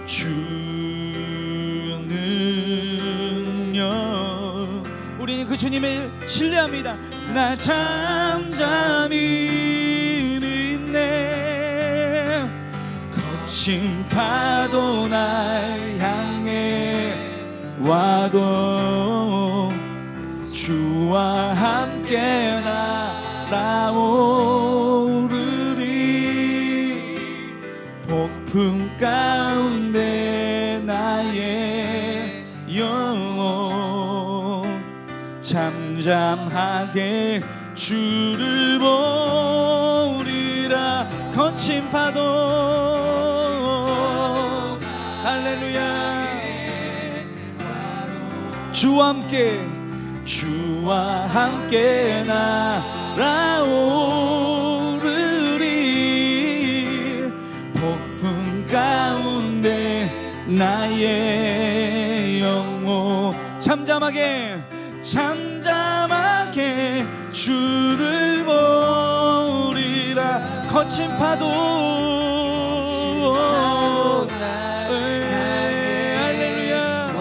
주 능력. 우리는 그 주님을 신뢰합니다. 나 잠잠히 믿네. 거친 파도 날 향해 와도 주와 함께 날아오르리. 폭풍 가운데 나의 영혼 잠잠하게 주를 보리라. 거친 파도 할렐루야 주와 함께 날아오르리 폭풍 가운데 나의 영혼 잠잠하게 주를 보리라 거친 파도 할렐루야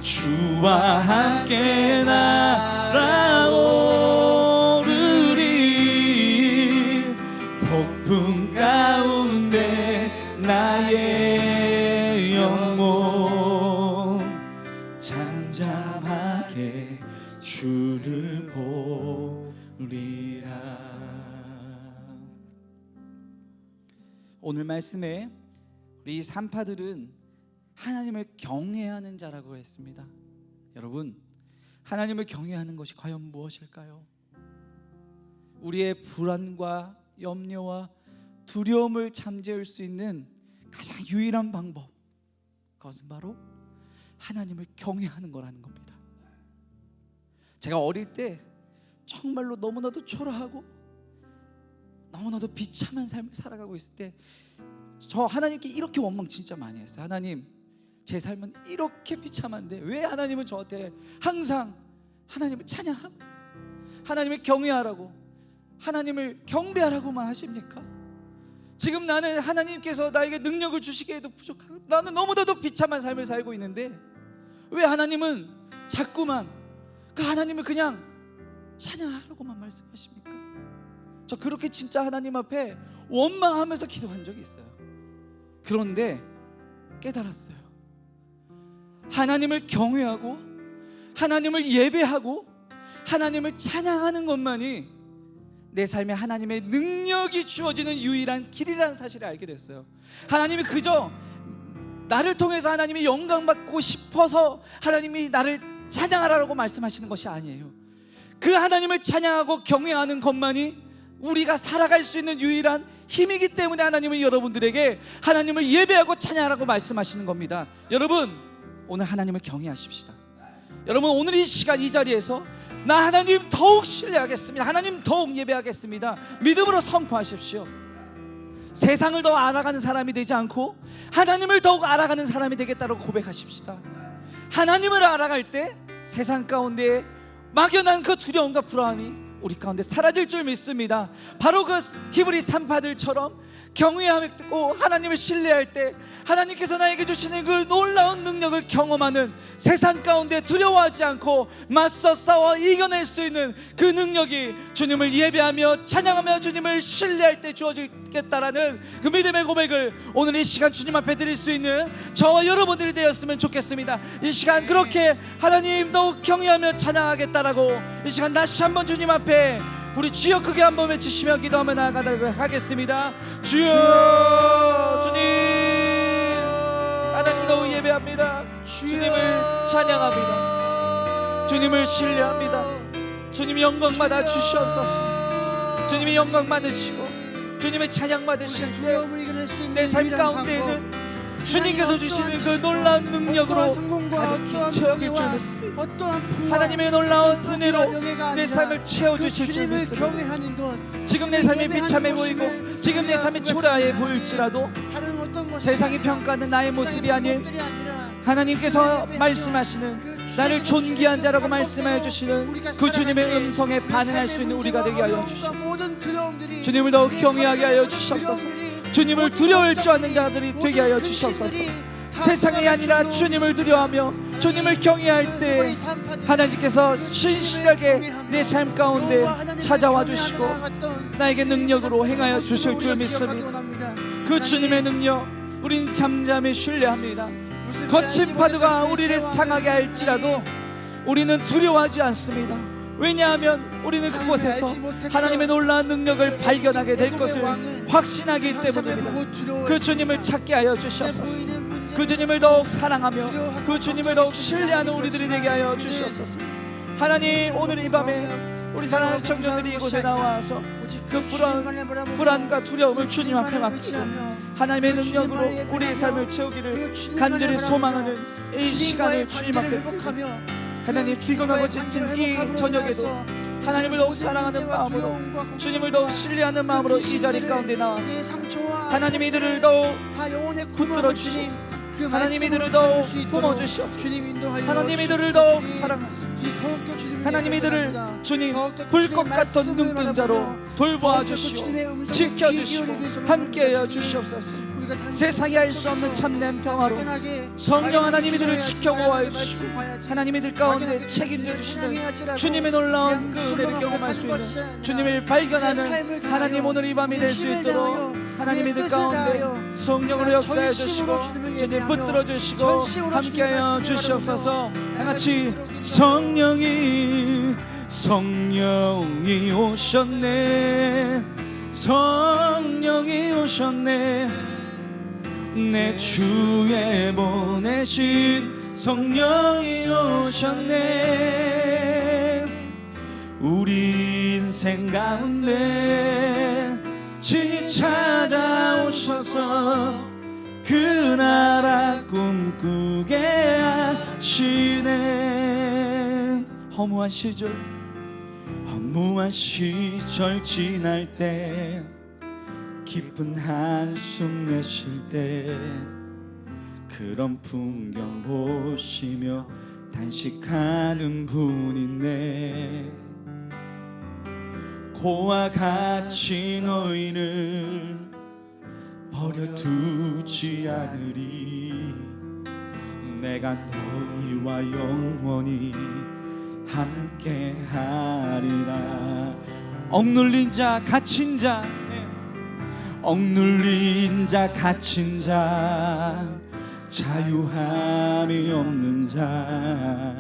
주와 함께 날아오르리 폭풍 가운데 나의 영혼 잠잠하게 주를 보리라. 오늘 말씀에 우리 산파들은 하나님을 경외하는 자라고 했습니다. 여러분, 하나님을 경외하는 것이 과연 무엇일까요? 우리의 불안과 염려와 두려움을 잠재울 수 있는 가장 유일한 방법, 그것은 바로 하나님을 경외하는 거라는 겁니다. 제가 어릴 때 정말로 너무나도 초라하고 너무나도 비참한 삶을 살아가고 있을 때 저 하나님께 이렇게 원망 진짜 많이 했어요. 하나님, 제 삶은 이렇게 비참한데 왜 하나님은 저한테 항상 하나님을 찬양하고 하나님을 경외하라고 하나님을 경배하라고만 하십니까? 지금 나는 하나님께서 나에게 능력을 주시기에도 부족하고 나는 너무나도 비참한 삶을 살고 있는데 왜 하나님은 자꾸만 그 하나님을 그냥 찬양하라고만 말씀하십니까? 저 그렇게 진짜 하나님 앞에 원망하면서 기도한 적이 있어요. 그런데 깨달았어요. 하나님을 경외하고 하나님을 예배하고 하나님을 찬양하는 것만이 내 삶에 하나님의 능력이 주어지는 유일한 길이라는 사실을 알게 됐어요. 하나님이 그저 나를 통해서 하나님이 영광받고 싶어서 하나님이 나를 찬양하라고 말씀하시는 것이 아니에요. 그 하나님을 찬양하고 경외하는 것만이 우리가 살아갈 수 있는 유일한 힘이기 때문에 하나님은 여러분들에게 하나님을 예배하고 찬양하라고 말씀하시는 겁니다. 여러분, 오늘 하나님을 경외하십시다. 여러분, 오늘 이 시간 이 자리에서 나 하나님 더욱 신뢰하겠습니다. 하나님 더욱 예배하겠습니다. 믿음으로 선포하십시오. 세상을 더 알아가는 사람이 되지 않고 하나님을 더욱 알아가는 사람이 되겠다고 고백하십시다. 하나님을 알아갈 때 세상 가운데 막연한 그 두려움과 불안이 우리 가운데 사라질 줄 믿습니다. 바로 그 히브리 산파들처럼 경외하고 하나님을 신뢰할 때 하나님께서 나에게 주시는 그 놀라운 능력을 경험하는 세상 가운데 두려워하지 않고 맞서 싸워 이겨낼 수 있는 그 능력이 주님을 예배하며 찬양하며 주님을 신뢰할 때 주어지겠다라는 그 믿음의 고백을 오늘 이 시간 주님 앞에 드릴 수 있는 저와 여러분들이 되었으면 좋겠습니다. 이 시간 그렇게 하나님 더욱 경외하며 찬양하겠다라고 이 시간 다시 한번 주님 앞에 우리 주여 크게 한번 외치시며 기도하며 나아가도록 하겠습니다. 주여, 주님, 하나님 더욱 예배합니다. 주님을 찬양합니다. 주님을 신뢰합니다. 주님 영광 받아 주시옵소서. 주님이 영광 받으시고 주님의 찬양 받으실 때 내 삶 가운데에는 주님께서 주시는 그 놀라운 능력으로 가득히 채워질 줄 믿습니다. 하나님의 놀라운 은혜로 내 삶을 채워주실 줄 믿습니다. 지금 내 삶이 비참해 보이고 지금 내 삶이 초라해 보일지라도 세상이 평가하는 나의 모습이 아닌 하나님께서 말씀하시는 나를 존귀한 자라고 말씀하여 주시는 그 주님의 음성에 반응할 수 있는 우리가 되게 하여 주시옵소서. 주님을 더욱 경외하게 하여 주시옵소서. 주님을 두려워할 줄 아는 자들이 되게 하여 주시옵소서. 세상이 아니라 주님을 두려워하며 주님을 경외할 때 하나님께서 신실하게 내 삶 가운데 찾아와 주시고 나에게 능력으로 행하여 주실 줄 믿습니다. 그 주님의 능력 우린 잠잠히 신뢰합니다. 거친 파도가 우리를 상하게 할지라도 우리는 두려워하지 않습니다. 왜냐하면 우리는 그곳에서 하나님의 놀라운 능력을 발견하게 될 것을 확신하기 때문입니다. 그 주님을 찾게 하여 주시옵소서. 그 주님을 더욱 사랑하며 그 주님을 더욱 신뢰하는 우리들이 되게 하여 주시옵소서. 하나님, 오늘 이 밤에 우리 사랑하는 청년들이 이곳에 나와서 그 불안과 두려움을 주님 앞에 맡기고 하나님의 능력으로 우리의 삶을 채우기를 간절히 소망하는 이 시간을 주님 앞에 드립니다. 하나님, 피곤하고 지친 이 저녁에도 하나님을 더욱 사랑하는 마음으로, 주님을 더욱 신뢰하는 마음으로 이 자리 가운데 나와서 하나님 이들을 더욱 붙들어 주시옵소서. 하나님 이들을 더욱 품어주시옵소서. 하나님 이들을 더욱 사랑하시옵소서. 하나님 이들을 주님 불꽃 같은 눈동자로 돌보아 주시오, 지켜주시고 함께하여 주시옵소서. 세상이 알 수 없는 참된 평화로 성령 하나님 이들을 지켜보아 주시고 하나님 이들 가운데 책임져 주시는 주님의 놀라운 그 은혜를 경험할 수 있는 주님을 발견하는 하나님 오늘 이 밤이 될 수 있도록 하나님 이들 가운데 성령으로 역사해 주시고 주님 붙들어 주시고 함께하여 주시옵소서. 다같이 성령이 오셨네, 성령이 오셨네, 내 주에 보내신 성령이 오셨네. 우리 인생 가운데 친히 찾아오셔서 그 나라 꿈꾸게 하시네. 허무한 시절 지날 때, 깊은 한숨 내쉴 때, 그런 풍경 보시며 단식하는 분 있네. 고와 같이 너희를 버려두지 않으리. 내가 너희와 영원히 함께하리라. 억눌린 자, 갇힌 자, 억눌린 자, 갇힌 자, 자유함이 없는 자,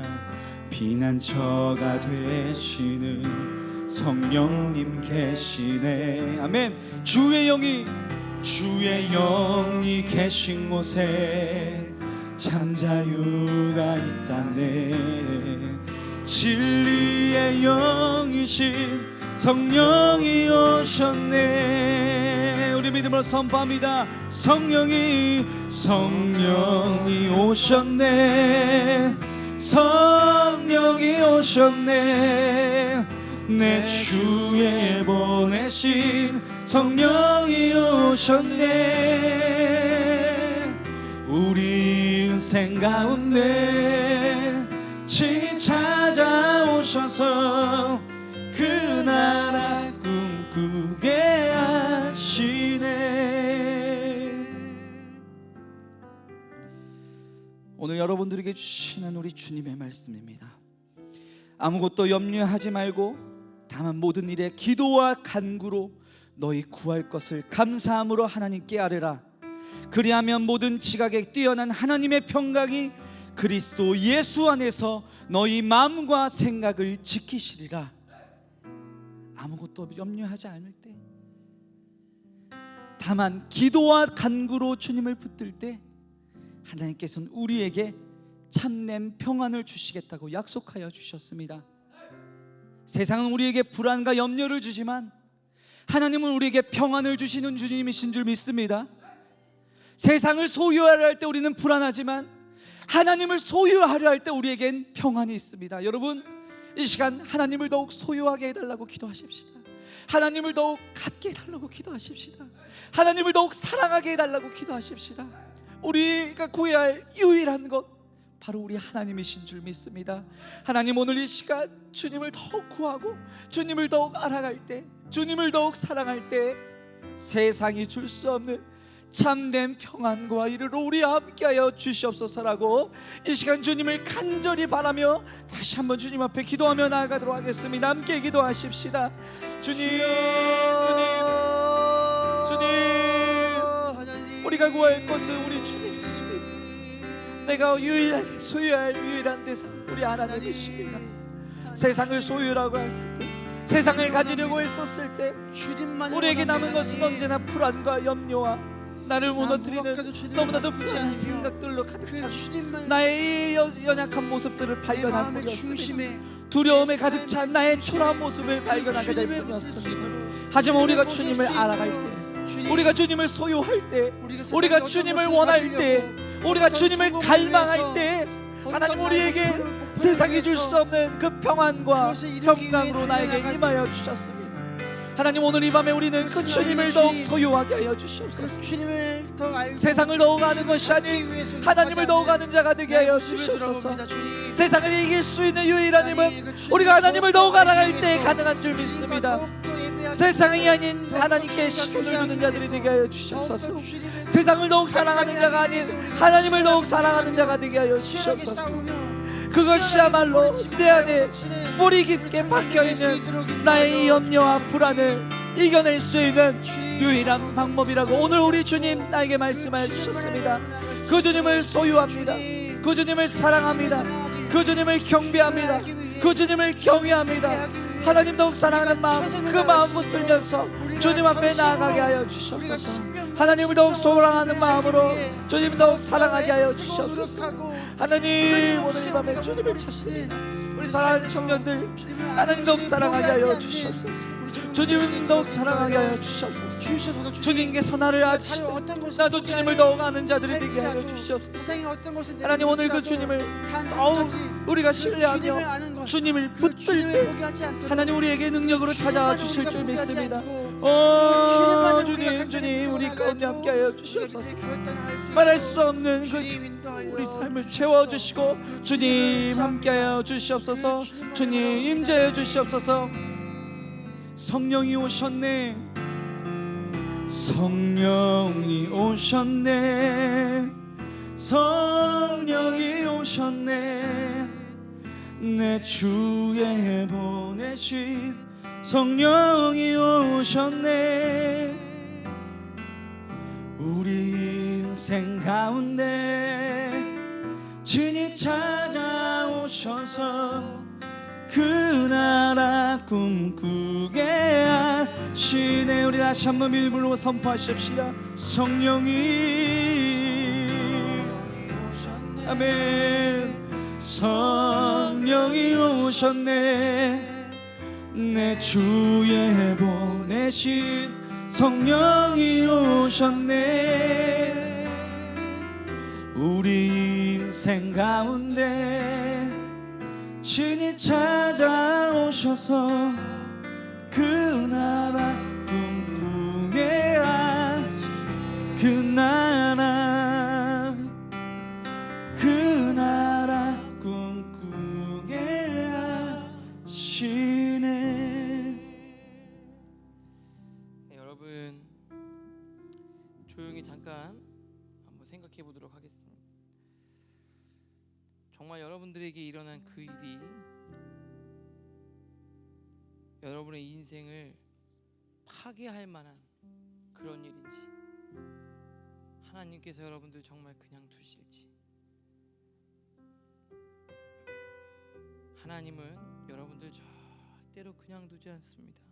피난처가 되시는 성령님 계시네. 아멘. 주의 영이 계신 곳에 참 자유가 있다네. 진리의 영이신 성령이 오셨네. 우리 믿음으로 선포합니다. 성령이 오셨네, 성령이 오셨네, 내 주에 보내신 성령이 오셨네. 우리 인생 가운데 친히 찾아오셔서 그 나라 꿈꾸게 하시네. 오늘 여러분들에게 주시는 우리 주님의 말씀입니다. 아무것도 염려하지 말고 다만 모든 일에 기도와 간구로 너희 구할 것을 감사함으로 하나님께 아뢰라. 그리하면 모든 지각에 뛰어난 하나님의 평강이 그리스도 예수 안에서 너희 마음과 생각을 지키시리라. 아무것도 염려하지 않을 때, 다만 기도와 간구로 주님을 붙들 때 하나님께서는 우리에게 참된 평안을 주시겠다고 약속하여 주셨습니다. 세상은 우리에게 불안과 염려를 주지만 하나님은 우리에게 평안을 주시는 주님이신 줄 믿습니다. 세상을 소유하려 할 때 우리는 불안하지만 하나님을 소유하려 할 때 우리에겐 평안이 있습니다. 여러분, 이 시간 하나님을 더욱 소유하게 해달라고 기도하십시다. 하나님을 더욱 갖게 해달라고 기도하십시다. 하나님을 더욱 사랑하게 해달라고 기도하십시다. 우리가 구해야 할 유일한 것 바로 우리 하나님이신 줄 믿습니다. 하나님, 오늘 이 시간 주님을 더욱 구하고 주님을 더욱 알아갈 때, 주님을 더욱 사랑할 때 세상이 줄 수 없는 참된 평안과 이르러 우리 함께하여 주시옵소서라고 이 시간 주님을 간절히 바라며 다시 한번 주님 앞에 기도하며 나아가도록 하겠습니다. 함께 기도하십시다. 주님, 우리가 구할 것은 우리 주님이십니다. 내가 유일하게 소유할 유일한 대상 우리 하나님이십니다. 세상을 소유라고 했을 때, 세상을 가지려고 했었을 때 우리에게 남은 것은 언제나 불안과 염려와 나를 무너뜨리는 너무나도 불안한 생각들로 가득 찬 나의 이 연약한 모습들을 발견한 뿐이었습니다. 두려움에 가득 찬 나의 초라한 모습을 발견하게 될 뿐이었습니다. 하지만 우리가 주님을 알아갈 때, 우리가 주님을 소유할 때, 우리가 주님을 원할 때, 우리가 주님을 갈망할 때, 하나님 우리에게 세상이 줄 수 없는 그 평안과 평강으로 나에게 임하여 주셨습니다. 하나님 오늘 이 밤에 우리는 그 주님을 더욱 소유하게 하여 주시옵소서. 세상을 더욱 아는 것이 아닌 하나님을 더욱 아는 자가 되게 하여 주시옵소서. 세상을 이길 수 있는 유일한 힘은 우리가 하나님을 더욱 알아갈 때 가능한 줄 믿습니다. 세상이 아닌 하나님께 시선을 두는 자들이 되게 하여 주시옵소서. 세상을 더욱 사랑하는 자가 아닌 하나님을 더욱 사랑하는 자가 되게 하여 주시옵소서. 그것이야말로 내 안에 뿌리 깊게 박혀있는 나의 이 염려와 불안을 이겨낼 수 있는 유일한 방법이라고 오늘 우리 주님 나에게 말씀하여 주셨습니다. 그 주님을 소유합니다. 그 주님을 사랑합니다. 그 주님을 경배합니다. 그 주님을 경외합니다. 하나님 더욱 사랑하는 마음, 그 마음 붙들면서 주님 앞에 나아가게 하여 주시옵소서. 하나님을 더욱 소망하는 마음으로 주님 더욱 사랑하게 하여 주시옵소서. 하나님 오늘 이 밤에 주님을 찾습니다. 우리 사랑하는 청년들 하나님 더욱 사랑하게 하여 주시옵소서. 주님 더욱 사랑하게 하여 주시옵소서. 주님께서 나를 아시되 나도 주님을 더욱 아는 자들이 되게 하여 주시옵소서. 하나님 오늘 그 주님을 더욱 우리가 신뢰하며 주님을 붙들 때 하나님 우리에게 능력으로 찾아와 주실 줄 믿습니다. 주님 우리 가운데 함께 하여 주시옵소서. 말할 수 없는 그 우리 삶을 채워주시고 주님 함께 하여 주시옵소서. 주님 임재하여 주시옵소서. 성령이 오셨네. 성령이 오셨네. 성령이 오셨네. 내 주에 보내신 성령이 오셨네. 우리 인생 가운데 주님 찾아오셔서 그 나라 꿈꾸게 하시네. 우리 다시 한번 믿음으로 선포하십시다. 성령이 아멘. 성령이 오셨네. 내 주에 보내신 성령이 오셨네. 우리 인생 가운데 주님 찾아오셔서 그 나라 꿈꾸게 하시네. 그 나라 꿈꾸게 하시네. 네, 여러분 조용히 잠깐 한번 생각해 보도록 하겠습니다. 정말 여러분들에게 일어난 그 일이 여러분의 인생을 파괴할 만한 그런 일인지, 하나님께서 여러분들 정말 그냥 두실지. 하나님은 여러분들 절대로 그냥 두지 않습니다.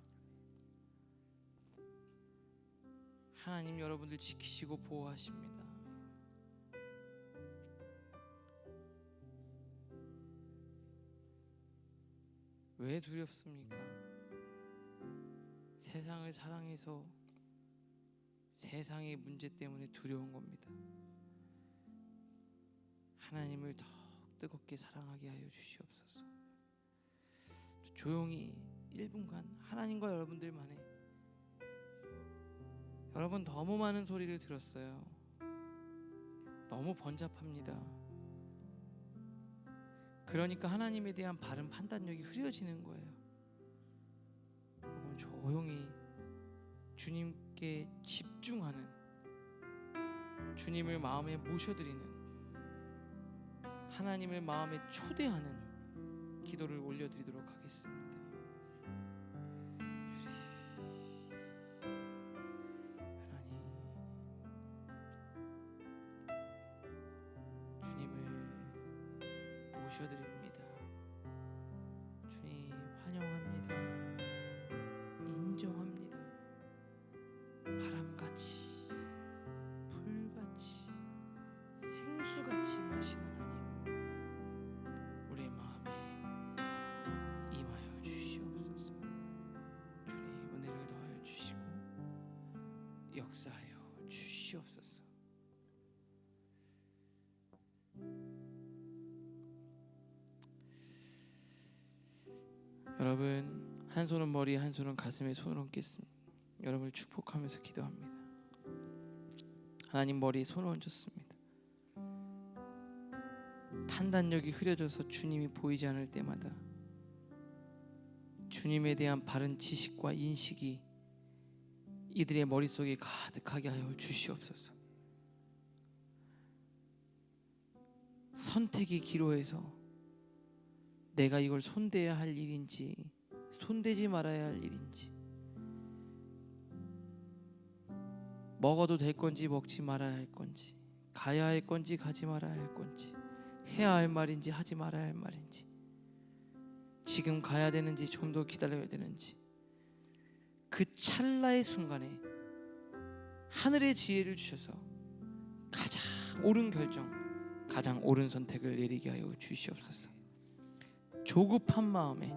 하나님 여러분들 지키시고 보호하십니다. 왜 두렵습니까? 세상을 사랑해서 세상의 문제 때문에 두려운 겁니다. 하나님을 더 뜨겁게 사랑하게 하여 주시옵소서. 조용히 1분간 하나님과 여러분들만의, 여러분 너무 많은 소리를 들었어요. 너무 번잡합니다. 그러니까 하나님에 대한 바른 판단력이 흐려지는 거예요. 여러분 조용히 주님께 집중하는, 주님을 마음에 모셔드리는, 하나님을 마음에 초대하는 기도를 올려드리도록 하겠습니다. 모셔드립니다. 주님 환영합니다. 인정합니다. 바람같이 불같이 생수같이 마시는 하나님, 우리의 마음에 역사하여 주시옵소서. 여러분, 한 손은 머리에 한 손은 가슴에 손을 얹겠습니다. 여러분을 축복하면서 기도합니다. 하나님 머리에 손을 얹었습니다. 판단력이 흐려져서 주님이 보이지 않을 때마다 주님에 대한 바른 지식과 인식이 이들의 머릿속에 가득하게 하여 주시옵소서. 선택이 기로해서 내가 이걸 손대야 할 일인지 손대지 말아야 할 일인지, 먹어도 될 건지 먹지 말아야 할 건지, 가야 할 건지 가지 말아야 할 건지, 해야 할 말인지 하지 말아야 할 말인지, 지금 가야 되는지 좀 더 기다려야 되는지, 그 찰나의 순간에 하늘의 지혜를 주셔서 가장 옳은 결정, 가장 옳은 선택을 내리게 하여 주시옵소서. 조급한 마음에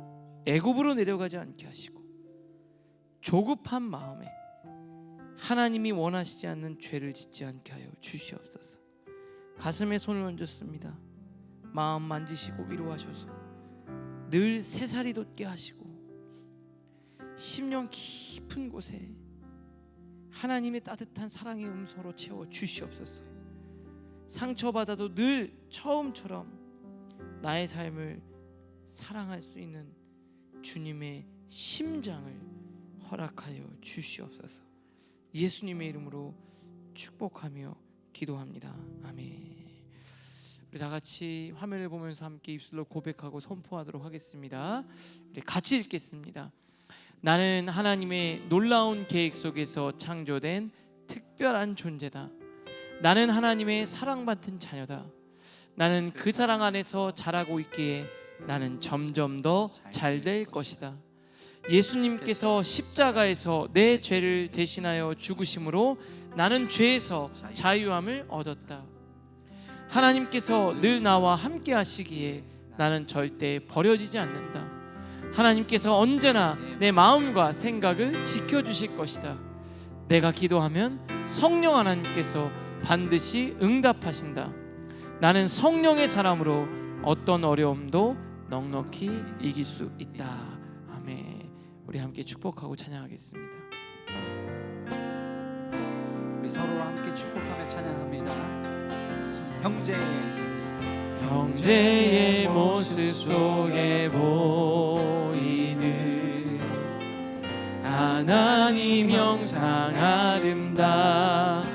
애굽으로 내려가지 않게 하시고, 조급한 마음에 하나님이 원하시지 않는 죄를 짓지 않게 하여 주시옵소서. 가슴에 손을 얹었습니다. 마음 만지시고 위로하셔서 늘 새살이 돋게 하시고 심령 깊은 곳에 하나님의 따뜻한 사랑의 음성으로 채워 주시옵소서. 상처받아도 늘 처음처럼 나의 삶을 사랑할 수 있는 주님의 심장을 허락하여 주시옵소서. 예수님의 이름으로 축복하며 기도합니다. 아멘. 우리 다 같이 화면을 보면서 함께 입술로 고백하고 선포하도록 하겠습니다. 우리 같이 읽겠습니다. 나는 하나님의 놀라운 계획 속에서 창조된 특별한 존재다. 나는 하나님의 사랑받은 자녀다. 나는 그 사랑 안에서 자라고 있기에 나는 점점 더 잘 될 것이다. 예수님께서 십자가에서 내 죄를 대신하여 죽으심으로 나는 죄에서 자유함을 얻었다. 하나님께서 늘 나와 함께 하시기에 나는 절대 버려지지 않는다. 하나님께서 언제나 내 마음과 생각을 지켜주실 것이다. 내가 기도하면 성령 하나님께서 반드시 응답하신다. 나는 성령의 사람으로 어떤 어려움도 넉넉히 이길 수 있다. 아멘. 우리 함께 축복하고 찬양하겠습니다. 우리 서로 함께 축복하며 찬양합니다. 형제의 모습 속에 보이는 하나님 형상 아름다워라.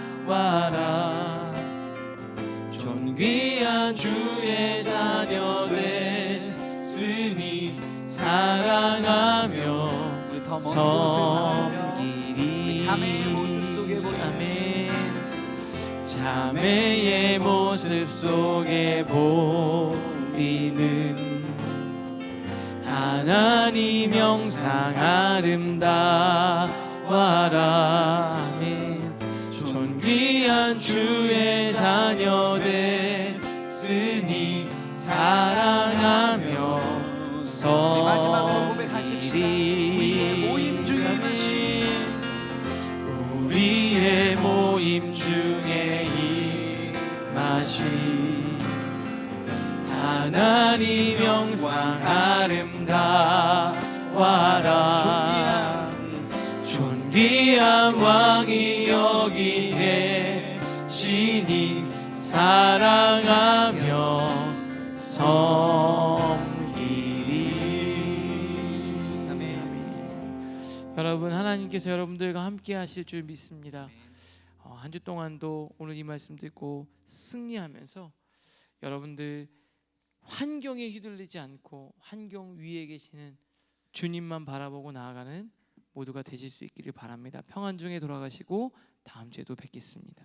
존귀한 주의 자녀 됐으니 사랑하며 우리 더 먼 곳을 섬기리. 자매의 모습 속에 보이는 아멘. 자매의 모습 속에 보이는 하나님 형상 아름다워라. 아멘. 존귀한 주의 자녀 됐으니 사랑하며 우리 마지막으로 고백하십시다. 우리의 모임 중에 우리의 모임 중에 임하신 하나님 형상 아름다워라. 존귀한 왕이 여기 계시니 사랑하며 섬기리. 아멘. 여러분, 하나님께서 여러분들과 함께 하실 줄 믿습니다. 한 주 동안도 오늘 이 말씀 듣고 승리하면서 여러분들 환경에 휘둘리지 않고 환경 위에 계시는 주님만 바라보고 나아가는 모두가 되실 수 있기를 바랍니다. 평안 중에 돌아가시고 다음 주에도 뵙겠습니다.